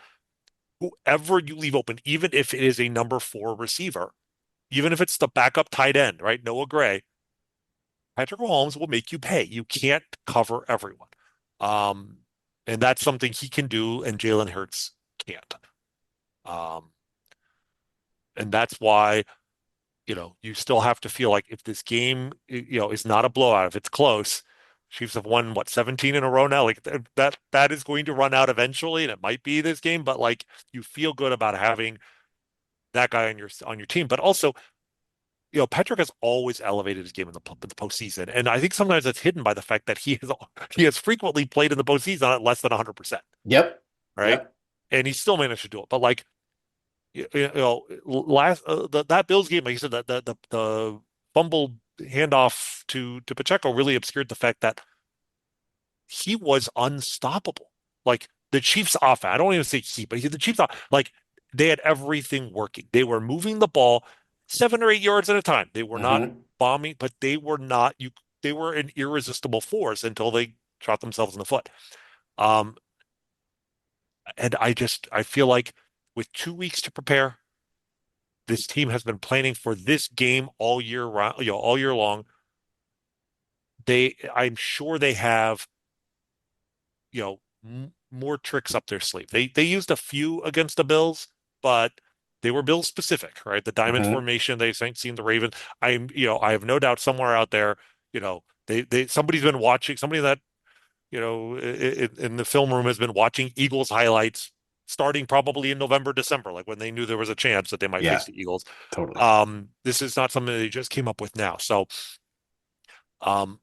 Speaker 3: whoever you leave open, even if it is a number 4 receiver, even if it's the backup tight end, right? Noah Gray, Patrick Mahomes will make you pay. You can't cover everyone. Um, and that's something he can do and Jalen Hurts can't. Um, and that's why, you still have to feel like if this game, is not a blowout, if it's close, Chiefs have won what 17 in a row now. Like that is going to run out eventually, and it might be this game. But like you feel good about having that guy on your team. But also, Patrick has always elevated his game in the postseason, and I think sometimes that's hidden by the fact that he has frequently played in the postseason at less than 100%,
Speaker 2: Yep.
Speaker 3: right?
Speaker 2: Yep.
Speaker 3: And he still managed to do it. But like that Bills game, like you said, the fumbled handoff to Pacheco really obscured the fact that he was unstoppable. Like the Chiefs' offense, I don't even say he, but the Chiefs, like they had everything working. They were moving the ball 7 or 8 yards at a time. They were not
Speaker 2: Hmm.
Speaker 3: bombing, but they were not you. They were an irresistible force until they shot themselves in the foot. Um, and I feel like with 2 weeks to prepare, this team has been planning for this game all year round, all year long. I'm sure they have more tricks up their sleeve. They used a few against the Bills, but they were Bills specific, right? The diamond
Speaker 2: Hmm.
Speaker 3: formation, they seen the Ravens. I have no doubt somewhere out there, somebody's been watching, somebody that, in the film room has been watching Eagles highlights starting probably in November, December, like when they knew there was a chance that they might face
Speaker 2: Yeah,
Speaker 3: the Eagles.
Speaker 2: totally.
Speaker 3: This is not something they just came up with now. So, um,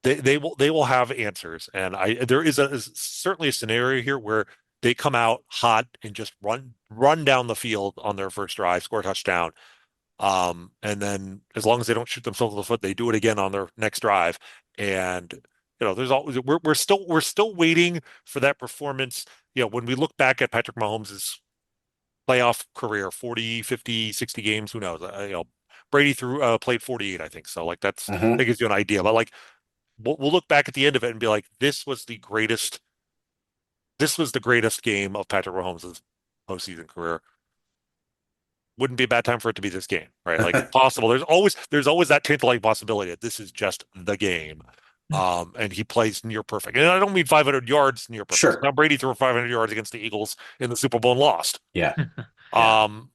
Speaker 3: they will have answers, and there is certainly a scenario here where they come out hot and just run down the field on their first drive, score a touchdown, and then as long as they don't shoot themselves in the foot, they do it again on their next drive, and there's always we're still waiting for that performance. When we look back at Patrick Mahomes' playoff career, 40, 50, 60 games, who knows? Brady played 48, I think. So like that
Speaker 2: Hmm.
Speaker 3: gives you an idea. But like we'll look back at the end of it and be like, this was the greatest game of Patrick Mahomes' postseason career. Wouldn't be a bad time for it to be this game, right? Like it's possible. There's always that tantalizing possibility that this is just the game. And he plays near perfect. And I don't mean 500 yards near perfect.
Speaker 2: Sure.
Speaker 3: Now Brady threw 500 yards against the Eagles in the Super Bowl and lost.
Speaker 2: Yeah. Yeah.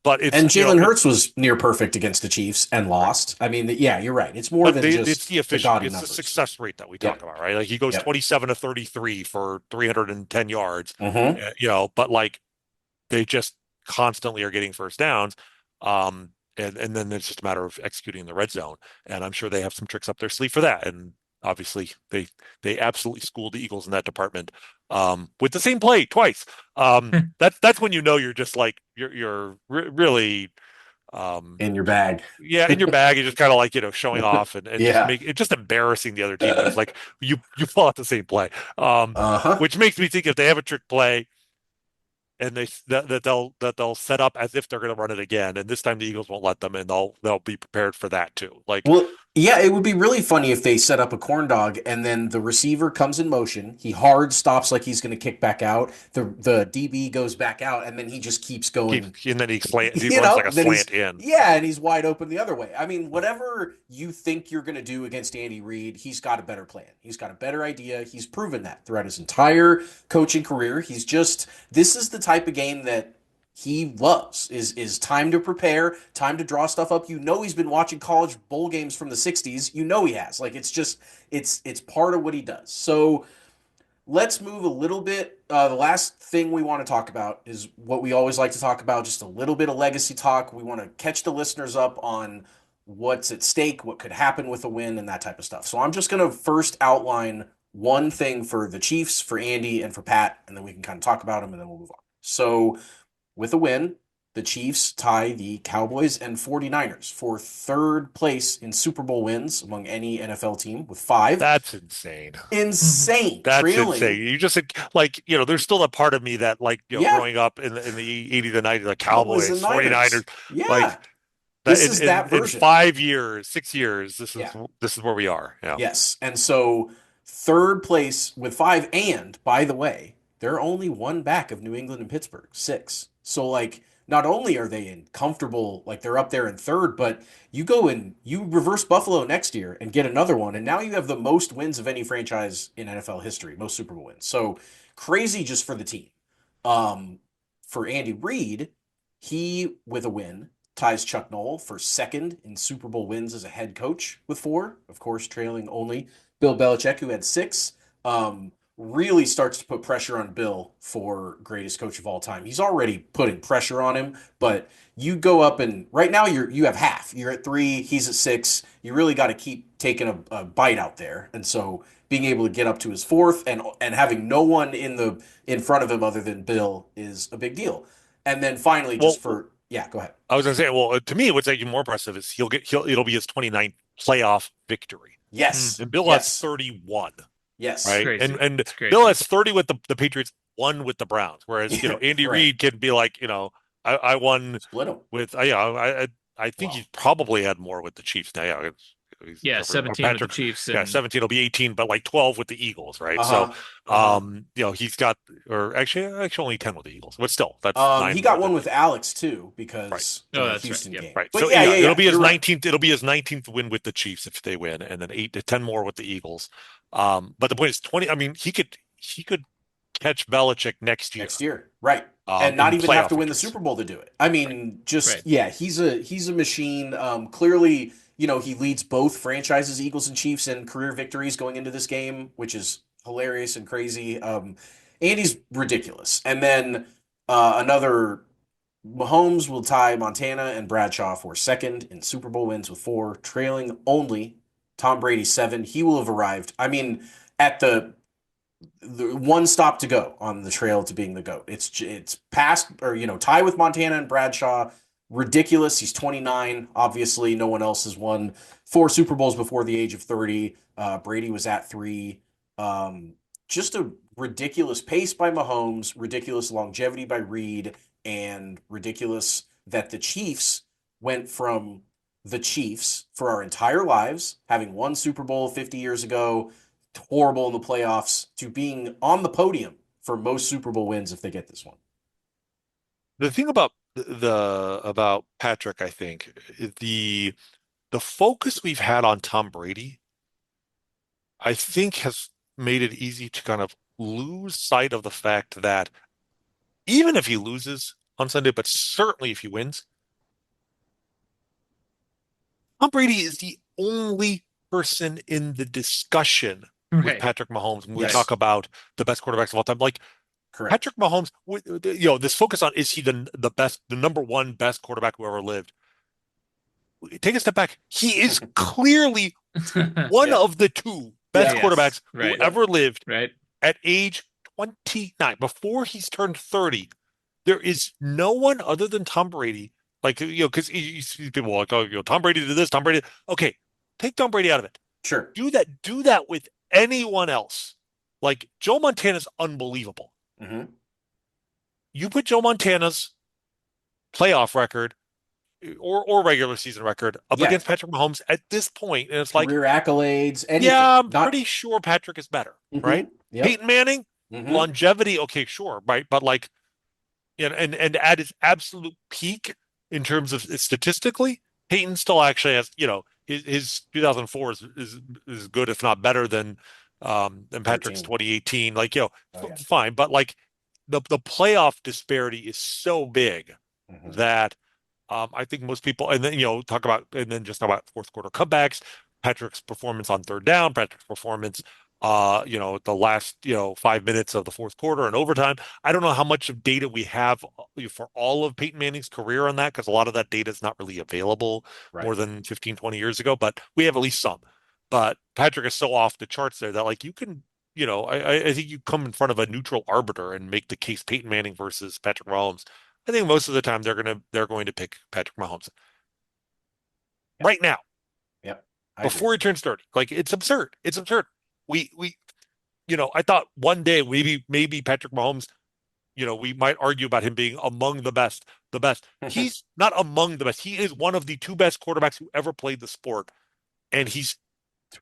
Speaker 3: But it's
Speaker 2: And Jalen Hurts was near perfect against the Chiefs and
Speaker 3: right.
Speaker 2: lost. I mean, yeah, you're right. It's more
Speaker 3: But
Speaker 2: than
Speaker 3: it's
Speaker 2: just
Speaker 3: the
Speaker 2: the
Speaker 3: efficient,
Speaker 2: gaudy
Speaker 3: it's the
Speaker 2: numbers.
Speaker 3: success rate that we talk
Speaker 2: Yep.
Speaker 3: about, right? Like he goes
Speaker 2: Yep.
Speaker 3: 27 to 33 for 310 yards,
Speaker 2: Hmm.
Speaker 3: but like they just constantly are getting first downs. And then it's just a matter of executing in the red zone. And I'm sure they have some tricks up their sleeve for that. And obviously they absolutely schooled the Eagles in that department. With the same play twice. That's when you're just like really
Speaker 2: In your bag.
Speaker 3: yeah, in your bag, you're just kind of like, showing off and just
Speaker 2: Yeah.
Speaker 3: make it just embarrassing the other team when it's like you pull out the same play.
Speaker 2: Uh-huh.
Speaker 3: Which makes me think if they have a trick play and that they'll set up as if they're going to run it again, and this time the Eagles won't let them, and they'll be prepared for that too. Like,
Speaker 2: Well, yeah, it would be really funny if they set up a corn dog and then the receiver comes in motion. He hard stops like he's going to kick back out. The DB goes back out and then he just keeps
Speaker 3: keep
Speaker 2: going.
Speaker 3: and then he
Speaker 2: You
Speaker 3: runs like
Speaker 2: know,
Speaker 3: a
Speaker 2: then he's
Speaker 3: slant in.
Speaker 2: yeah, and he's wide open the other way. I mean, whatever you think you're going to do against Andy Reid, he's got a better plan. He's got a better idea. He's proven that throughout his entire coaching career. He's just this is the type of game that he loves is time to prepare, time to draw stuff up. You know he's been watching college bowl games from the 60s. You know he has. Like it's just it's part of what he does. So let's move a little bit. The last thing we want to talk about is what we always like to talk about, just a little bit of legacy talk. We want to catch the listeners up on what's at stake, what could happen with a win, and that type of stuff. So I'm just going to first outline one thing for the Chiefs, for Andy, and for Pat, and then we can kind of talk about them, and then we'll move on. So with a win, the Chiefs tie the Cowboys and 49ers for third place in Super Bowl wins among any NFL team with five.
Speaker 3: That's insane.
Speaker 2: Insane.
Speaker 3: That's insane.
Speaker 2: Trailing.
Speaker 3: You just like, there's still a part of me that like,
Speaker 2: Yeah.
Speaker 3: growing up in the 80s and 90s, the
Speaker 2: Cowboys and
Speaker 3: Cowboys, 49ers,
Speaker 2: Niners. Yeah.
Speaker 3: like that
Speaker 2: This
Speaker 3: in,
Speaker 2: is
Speaker 3: in
Speaker 2: that
Speaker 3: in
Speaker 2: version.
Speaker 3: 5 years, 6 years, this is
Speaker 2: Yeah.
Speaker 3: this is where we are. Yeah.
Speaker 2: Yes. And so third place with five. And by the way, they're only one back of New England and Pittsburgh, six. So, like, not only are they in comfortable, like they're up there in third, but you go and you reverse Buffalo next year and get another one. And now you have the most wins of any franchise in NFL history, most Super Bowl wins. So crazy just for the team. Um, for Andy Reid, he, with a win, ties Chuck Noll for second in Super Bowl wins as a head coach with four, of course, trailing only Bill Belichick, who had six. really starts to put pressure on Bill for greatest coach of all time. He's already putting pressure on him, but you go up and right now you have half. You're at 3, he's at 6. You really got to keep taking a bite out there. And so being able to get up to his fourth and having no one in front of him other than Bill is a big deal. And then finally
Speaker 3: Well,
Speaker 2: just for yeah, go ahead.
Speaker 3: I was gonna say, well, to me, what's even more impressive is it'll be his 29th playoff victory,
Speaker 1: Mm.
Speaker 2: Yes.
Speaker 3: and Bill has
Speaker 2: Yes.
Speaker 3: 31,
Speaker 1: It's
Speaker 2: Yes.
Speaker 3: right? And
Speaker 1: crazy.
Speaker 3: and
Speaker 1: It's
Speaker 3: Bill
Speaker 1: crazy.
Speaker 3: has 30 with the Patriots, one with the Browns, whereas
Speaker 2: Yeah,
Speaker 3: Andy
Speaker 2: right.
Speaker 3: Reid can be like, I won
Speaker 2: Split them.
Speaker 3: with yeah, I think
Speaker 2: Well,
Speaker 3: he's probably had more with the Chiefs now. Yeah, he's
Speaker 1: Yeah,
Speaker 3: covered
Speaker 1: 17 with the
Speaker 3: Patrick.
Speaker 1: Chiefs
Speaker 3: Yeah,
Speaker 1: and
Speaker 3: 17 will be 18, but like 12 with the Eagles, right? So,
Speaker 2: uh-huh. Uh-huh.
Speaker 3: he's got, or actually only 10 with the Eagles, but still, that's
Speaker 2: He
Speaker 3: nine more
Speaker 2: got one
Speaker 3: than
Speaker 2: with Alex too
Speaker 3: right.
Speaker 2: because
Speaker 1: oh,
Speaker 2: the
Speaker 1: that's right.
Speaker 2: Houston
Speaker 1: Yep.
Speaker 2: game.
Speaker 3: Right.
Speaker 2: But
Speaker 3: So
Speaker 2: yeah,
Speaker 3: yeah,
Speaker 2: yeah, yeah. You're right.
Speaker 3: It'll be his 19th win with the Chiefs if they win, and then 8 to 10 more with the Eagles. But the point is 20. I mean, he could catch Belichick next year,
Speaker 2: Next year, right? And not
Speaker 3: in
Speaker 2: even have
Speaker 3: playoff
Speaker 2: to win the
Speaker 3: victories.
Speaker 2: Super Bowl to do it. I
Speaker 3: Right.
Speaker 2: mean, just
Speaker 1: Right.
Speaker 2: yeah, he's a machine. Clearly, he leads both franchises, Eagles and Chiefs, in career victories going into this game, which is hilarious and crazy. And he's ridiculous. And then another Mahomes will tie Montana and Bradshaw for second in Super Bowl wins with 4, trailing only Tom Brady 7. He will have arrived. I mean, at the one stop to go on the trail to being the GOAT. It's past or tie with Montana and Bradshaw. Ridiculous. He's 29. Obviously, no one else has won 4 Super Bowls before the age of 30. Brady was at 3. Um, just a ridiculous pace by Mahomes, ridiculous longevity by Reed, and ridiculous that the Chiefs went from the Chiefs for our entire lives, having won Super Bowl 50 years ago, horrible in the playoffs, to being on the podium for most Super Bowl wins if they get this one.
Speaker 3: The thing about about Patrick, I think, the focus we've had on Tom Brady, I think, has made it easy to kind of lose sight of the fact that even if he loses on Sunday, but certainly if he wins, Tom Brady is the only person in the discussion with
Speaker 1: Right.
Speaker 3: Patrick Mahomes when we talk
Speaker 2: Yes,
Speaker 3: about the best quarterbacks of all time. Like
Speaker 2: correct.
Speaker 3: Patrick Mahomes, this focus on is he the best, the number one best quarterback who ever lived? Take a step back. He is clearly one
Speaker 2: Yeah,
Speaker 3: of the two best
Speaker 2: yeah,
Speaker 1: Yes.
Speaker 3: quarterbacks who
Speaker 1: Right.
Speaker 2: yep,
Speaker 3: ever lived
Speaker 1: Right.
Speaker 3: at age 29. Before he's turned 30, there is no one other than Tom Brady. Like, because you see people like, oh, Tom Brady did this, Tom Brady. Okay, take Tom Brady out of it.
Speaker 2: sure.
Speaker 3: Do that with anyone else. Like Joe Montana's unbelievable.
Speaker 2: Hmm.
Speaker 3: You put Joe Montana's playoff record or regular season record up
Speaker 2: Yeah,
Speaker 3: against Patrick Mahomes at this point, and it's like,
Speaker 2: career accolades, anything.
Speaker 3: yeah, I'm
Speaker 2: Not.
Speaker 3: pretty sure Patrick is better, right?
Speaker 2: Yep.
Speaker 3: Peyton Manning,
Speaker 2: Hmm.
Speaker 3: longevity, okay, sure, right? But like, and at his absolute peak in terms of statistically, Peyton still actually has, his 2004 is good, if not better than Patrick's
Speaker 2: 13.
Speaker 3: 2018. Like,
Speaker 2: Oh yeah.
Speaker 3: fine, but like the playoff disparity is so big
Speaker 2: Hmm.
Speaker 3: that I think most people, and then just talk about fourth quarter comebacks, Patrick's performance on third down, Patrick's performance, the last 5 minutes of the fourth quarter and overtime. I don't know how much of data we have for all of Peyton Manning's career on that because a lot of that data is not really available more
Speaker 2: Right.
Speaker 3: than 15, 20 years ago, but we have at least some. But Patrick is so off the charts there that like you can. I think you come in front of a neutral arbiter and make the case Peyton Manning versus Patrick Mahomes. I think most of the time they're going to pick Patrick Mahomes
Speaker 2: Yep.
Speaker 3: right now
Speaker 2: Yep. I agree.
Speaker 3: before he turns 30. Like it's absurd. It's absurd. We I thought one day maybe Patrick Mahomes, we might argue about him being among the best, the best. He's not among the best. He is one of the two best quarterbacks who ever played the sport, and he's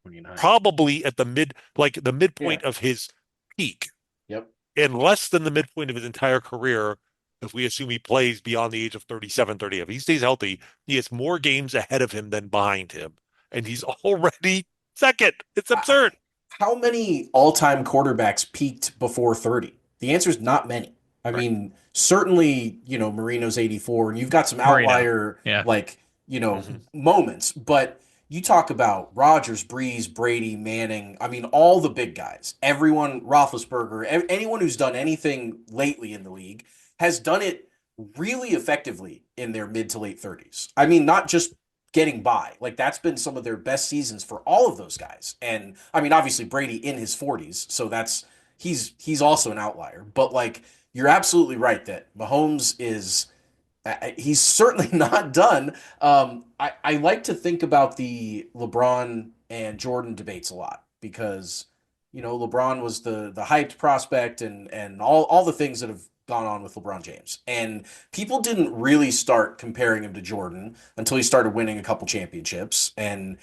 Speaker 2: 29.
Speaker 3: probably at the
Speaker 2: Yeah.
Speaker 3: midpoint of his peak
Speaker 2: Yep.
Speaker 3: and less than the midpoint of his entire career if we assume he plays beyond the age of 37, 30. If he stays healthy, he has more games ahead of him than behind him. And he's already second. It's
Speaker 2: I,
Speaker 3: absurd.
Speaker 2: how many all-time quarterbacks peaked before 30? The answer is not many. I
Speaker 3: Right.
Speaker 2: mean, certainly, Marino's 84, and you've got some
Speaker 1: Marino.
Speaker 2: outlier
Speaker 1: Yeah.
Speaker 2: like,
Speaker 3: Mm-hmm.
Speaker 2: moments, but you talk about Rodgers, Breeze, Brady, Manning. I mean, all the big guys, everyone, Roethlisberger, anyone who's done anything lately in the league has done it really effectively in their mid to late 30s. I mean, not just getting by. Like that's been some of their best seasons for all of those guys. And I mean, obviously Brady in his 40s, so that's he's also an outlier. But like you're absolutely right that Mahomes is he's certainly not done. I like to think about the LeBron and Jordan debates a lot because you know LeBron was the hyped prospect and all the things that have gone on with LeBron James, and people didn't really start comparing him to Jordan until he started winning a couple championships, and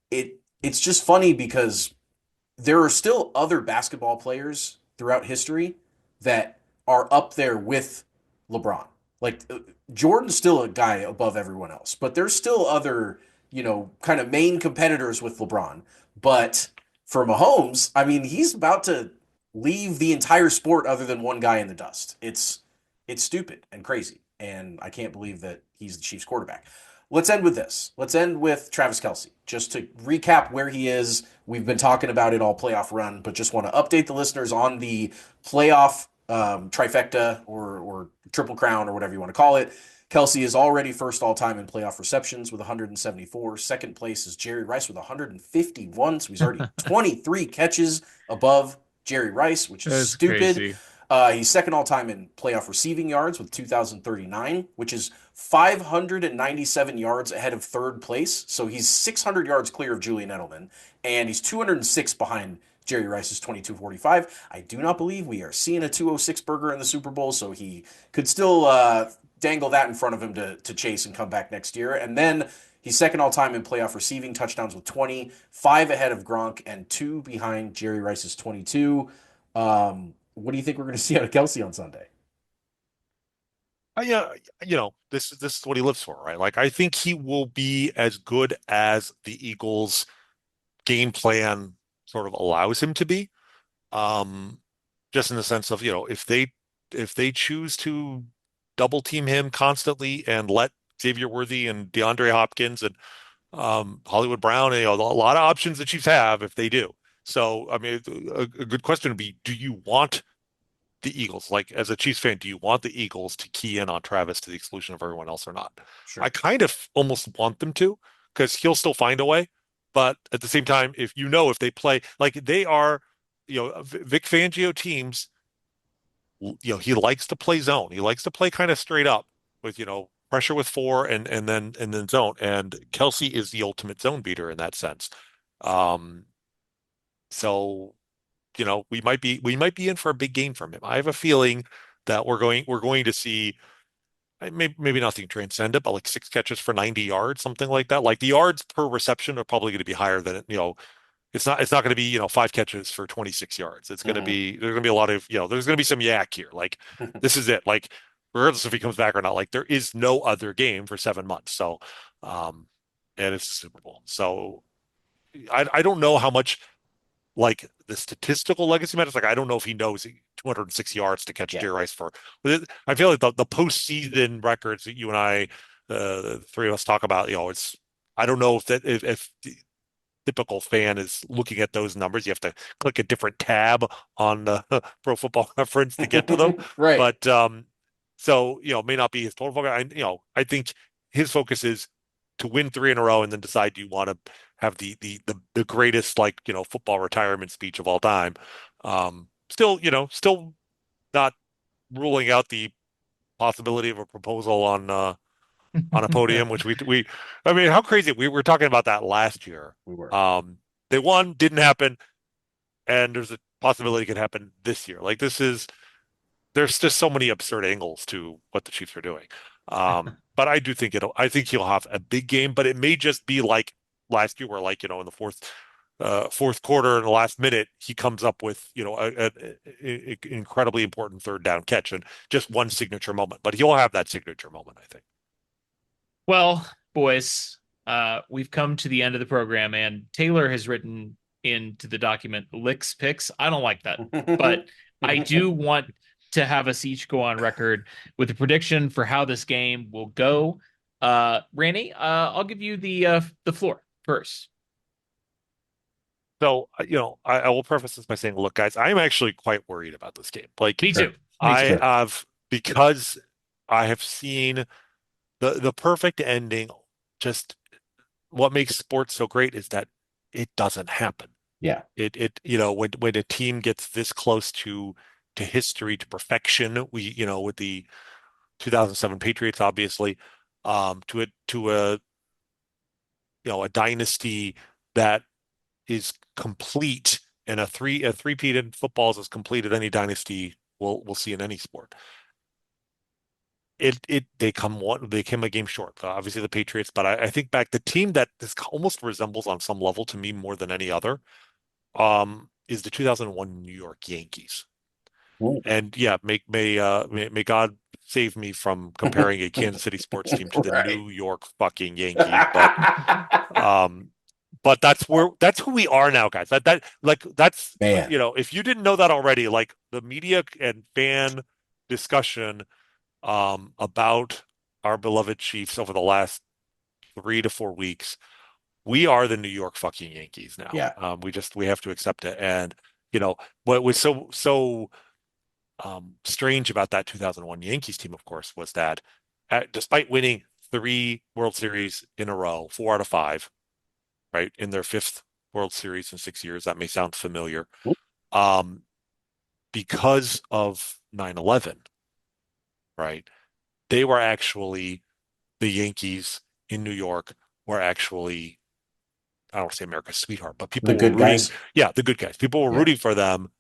Speaker 2: it's just funny because there are still other basketball players throughout history that are up there with LeBron. Like Jordan's still a guy above everyone else, but there's still other, you know, kind of main competitors with LeBron. But for Mahomes, I mean, he's about to leave the entire sport other than one guy in the dust. It's stupid and crazy, and I can't believe that he's the Chiefs quarterback. Let's end with this. Let's end with Travis Kelce. Just to recap where he is, we've been talking about it all playoff run, but just want to update the listeners on the playoff trifecta or triple crown or whatever you want to call it. Kelce is already first all time in playoff receptions with 174. Second place is Jerry Rice with 151. So he's already 23 catches above Jerry Rice, which is
Speaker 1: That's
Speaker 2: stupid.
Speaker 1: crazy.
Speaker 2: He's second all time in playoff receiving yards with 2,039, which is 597 yards ahead of third place. So he's 600 yards clear of Julian Edelman, and he's 206 behind Jerry Rice's 2245. I do not believe we are seeing a 206 burger in the Super Bowl, so he could still dangle that in front of him to chase and come back next year. And then he's second all time in playoff receiving touchdowns with 20, five ahead of Gronk, and two behind Jerry Rice's 22. What do you think we're going to see out of Kelce on Sunday?
Speaker 3: Yeah, this is what he lives for, right? Like I think he will be as good as the Eagles' game plan sort of allows him to be. Um, just in the sense of, if they choose to double team him constantly and let Xavier Worthy and DeAndre Hopkins and Hollywood Brown, a lot of options the Chiefs have if they do. So, I mean, a good question would be, do you want the Eagles? Like, as a Chiefs fan, do you want the Eagles to key in on Travis to the exclusion of everyone else or not? I
Speaker 2: Sure.
Speaker 3: kind of almost want them to because he'll still find a way. But at the same time, if they play like they are, Vic Fangio teams, he likes to play zone. He likes to play kind of straight up with, pressure with four and then zone. And Kelsey is the ultimate zone beater in that sense. Um, so we might be in for a big game from him. I have a feeling that we're going to see maybe nothing transcendent, but like six catches for 90 yards, something like that. Like the yards per reception are probably going to be higher than it's not going to be, five catches for 26 yards. It's going to
Speaker 2: Mm-hmm.
Speaker 3: be there's going to be a lot of, there's going to be some yak here. Like this is it. Like regardless if he comes back or not, like there is no other game for 7 months. So um and it's the Super Bowl. So I don't know how much like the statistical legacy matters. Like I don't know if he knows 206 yards to catch
Speaker 2: Yeah.
Speaker 3: Jerry Rice for. I feel like the postseason records that you and I, the three of us talk about, it's. I don't know if the typical fan is looking at those numbers. You have to click a different tab on the Pro Football Reference to get to them.
Speaker 2: Right.
Speaker 3: But so it may not be his total focus. I think his focus is to win three in a row and then decide you want to have the greatest football retirement speech of all time. Still not ruling out the possibility of a proposal on a podium, which we I mean, how crazy we were talking about that last year.
Speaker 2: We were.
Speaker 3: Um, they won, didn't happen, and there's a possibility it could happen this year. Like there's just so many absurd angles to what the Chiefs are doing. But I think he'll have a big game, but it may just be like last year where in the fourth quarter in the last minute, he comes up with, a incredibly important third down catch and just one signature moment. But he'll have that signature moment, I think.
Speaker 1: Well, boys, we've come to the end of the program, and Taylor has written into the document licks picks. I don't like that, but I do want to have us each go on record with a prediction for how this game will go. Rany, I'll give you the floor. first.
Speaker 3: So, I will preface this by saying, look, guys, I'm actually quite worried about this game. Like,
Speaker 1: Me too.
Speaker 2: Sure.
Speaker 1: Me
Speaker 3: I
Speaker 1: too.
Speaker 2: Sure.
Speaker 3: have, because I have seen the perfect ending. Just what makes sports so great is that it doesn't happen.
Speaker 2: Yeah.
Speaker 3: When a team gets this close to history, to perfection, with the 2007 Patriots, obviously, to a dynasty that is complete, and a three-peat in football is as complete as any dynasty we'll see in any sport. They came a game short. Obviously the Patriots, but I think back, the team that this almost resembles on some level to me more than any other is the 2001 New York Yankees.
Speaker 2: Mm.
Speaker 3: And yeah, may God save me from comparing a Kansas City sports team to the
Speaker 2: Right.
Speaker 3: New York fucking Yankees, um, but that's who we are now, guys. That's
Speaker 2: Man.
Speaker 3: if you didn't know that already, like the media and fan discussion about our beloved Chiefs over the last 3 to 4 weeks, we are the New York fucking Yankees now.
Speaker 2: Yeah.
Speaker 3: We have to accept it. And what was so strange about that 2001 Yankees team, of course, was that despite winning 3 World Series in a row, 4 out of 5, right, in their fifth World Series in 6 years, that may sound familiar. Um, because of 9/11, right? They were actually the Yankees in New York were actually, I don't want to say America's sweetheart, but
Speaker 2: The
Speaker 3: people were
Speaker 2: good
Speaker 3: rooting.
Speaker 2: guys.
Speaker 3: Yeah, the good guys. People were
Speaker 2: Yeah.
Speaker 3: rooting for them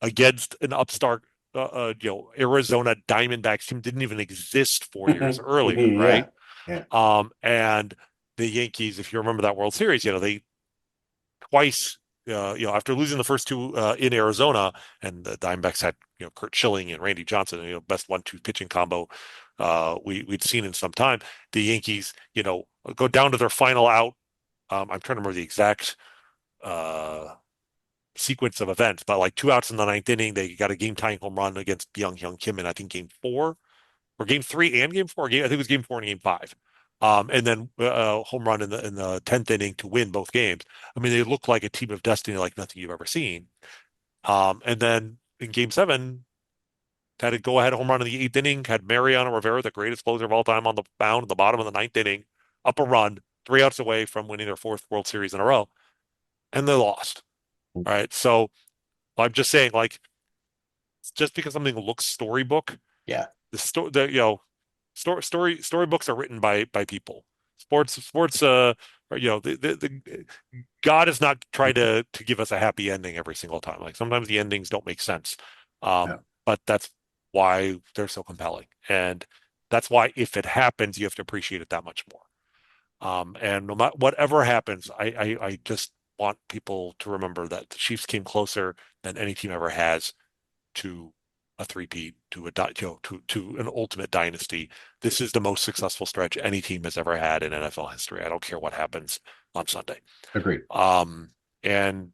Speaker 3: against an upstart, Arizona Diamondbacks team didn't even exist 4 years earlier, right?
Speaker 2: Yeah. Yeah.
Speaker 3: And the Yankees, if you remember that World Series, they twice, after losing the first two in Arizona, and the Diamondbacks had, Curt Schilling and Randy Johnson, best 1-2 pitching combo we'd seen in some time. The Yankees, go down to their final out. I'm trying to remember the exact uh, sequence of events, but like 2 outs in the ninth inning, they got a game-tying home run against Byung-Hyun Kim in, I think, game 4 or game 3 and game 4. I think it was game 4 and game 5. And then home run in the 10th inning to win both games. I mean, they look like a team of destiny like nothing you've ever seen. And then in game 7, had a go-ahead home run in the 8th inning, had Mariano Rivera, the greatest closer of all time, on the mound in the bottom of the ninth inning, up a run, 3 outs away from winning their fourth World Series in a row, and they lost. All right. So I'm just saying, like, just because something looks storybook,
Speaker 2: Yeah.
Speaker 3: the story, storybooks are written by people. Sports, the God is not trying to give us a happy ending every single time. Like, sometimes the endings don't make sense.
Speaker 2: Yeah.
Speaker 3: But that's why they're so compelling. And that's why if it happens, you have to appreciate it that much more. And no matter whatever happens, I just want people to remember that the Chiefs came closer than any team ever has to a three-peat, to an ultimate dynasty. This is the most successful stretch any team has ever had in NFL history. I don't care what happens on Sunday.
Speaker 2: Agreed.
Speaker 3: And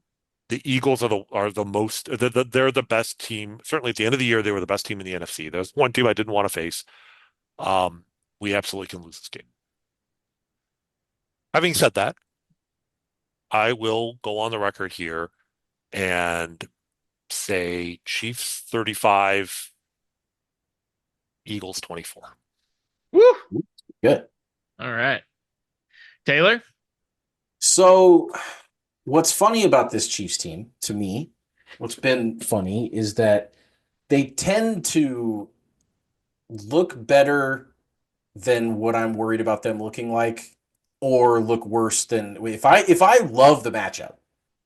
Speaker 3: the Eagles are the most they're the best team. Certainly at the end of the year, they were the best team in the NFC. There's one team I didn't want to face. Um, we absolutely can lose this game. Having said that, I will go on the record here and say Chiefs 35, Eagles 24.
Speaker 1: Woo!
Speaker 2: Good.
Speaker 1: All right. Taylor?
Speaker 2: So, what's funny about this Chiefs team, to me, what's been funny is that they tend to look better than what I'm worried about them looking like, or look worse than if I love the matchup,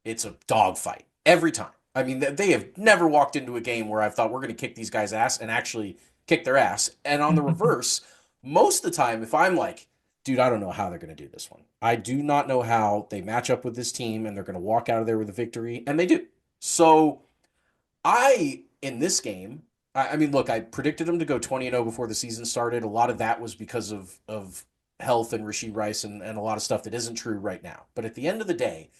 Speaker 2: it's a dogfight every time. I mean, they have never walked into a game where I've thought we're going to kick these guys' ass and actually kick their ass. And on the reverse, most of the time, if I'm like, dude, I don't know how they're going to do this one. I do not know how they match up with this team and they're going to walk out of there with a victory, and they do. So in this game, I mean, look, I predicted them to go 20-0 before the season started. A lot of that was because of health and Rashee Rice and a lot of stuff that isn't true right now. But at the end of the day,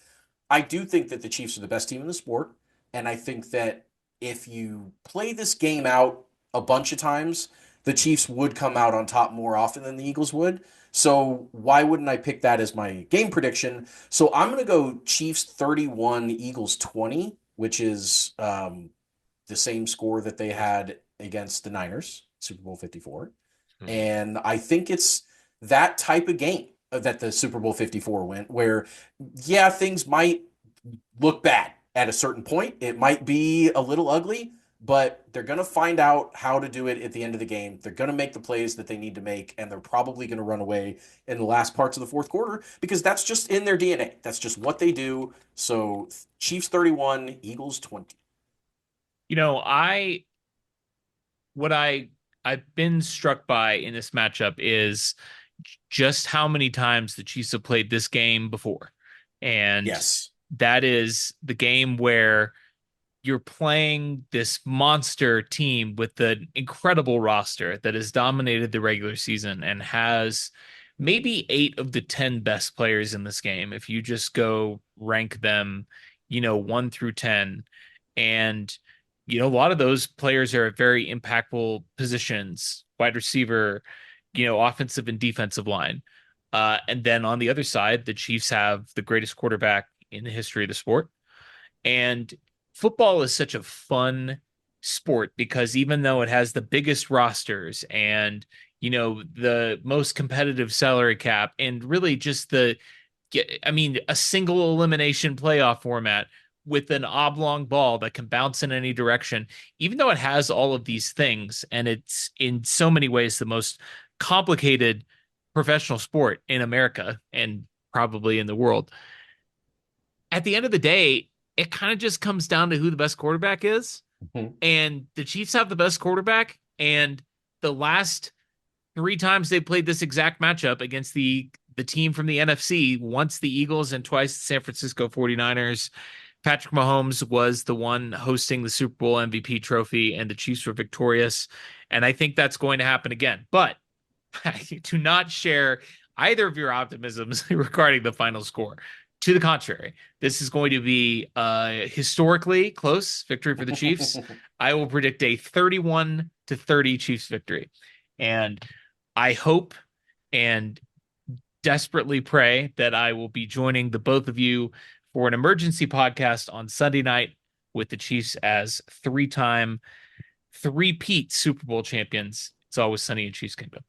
Speaker 2: I do think that the Chiefs are the best team in the sport. And I think that if you play this game out a bunch of times, the Chiefs would come out on top more often than the Eagles would. So why wouldn't I pick that as my game prediction? So I'm going to go Chiefs 31, Eagles 20, which is the same score that they had against the Niners, Super Bowl 54.
Speaker 3: Mhm.
Speaker 2: And I think it's that type of game that the Super Bowl 54 went, where, yeah, things might look bad at a certain point. It might be a little ugly, but they're going to find out how to do it at the end of the game. They're going to make the plays that they need to make, and they're probably going to run away in the last parts of the fourth quarter because that's just in their DNA. That's just what they do. So Chiefs 31, Eagles 20.
Speaker 1: You know, I what I've been struck by in this matchup is just how many times the Chiefs have played this game before. And
Speaker 2: Yes.
Speaker 1: that is the game where you're playing this monster team with an incredible roster that has dominated the regular season and has maybe 8 of the 10 best players in this game. If you just go rank them, 1 through 10. And, a lot of those players are at very impactful positions, wide receiver, offensive and defensive line. And then on the other side, the Chiefs have the greatest quarterback in the history of the sport. And football is such a fun sport because even though it has the biggest rosters and, the most competitive salary cap and really just a single elimination playoff format with an oblong ball that can bounce in any direction, even though it has all of these things and it's in so many ways the most complicated professional sport in America and probably in the world, at the end of the day, it kind of just comes down to who the best quarterback is.
Speaker 2: Mhm.
Speaker 1: And the Chiefs have the best quarterback. And the last 3 times they played this exact matchup against the team from the NFC, once the Eagles and twice the San Francisco 49ers, Patrick Mahomes was the one hosting the Super Bowl MVP trophy, and the Chiefs were victorious. And I think that's going to happen again. But I do not share either of your optimisms regarding the final score. To the contrary, this is going to be a historically close victory for the Chiefs. I will predict a 31-30 Chiefs victory. And I hope and desperately pray that I will be joining the both of you for an emergency podcast on Sunday night with the Chiefs as 3-time, three-peat Super Bowl champions. It's always sunny in Chiefs Kingdom.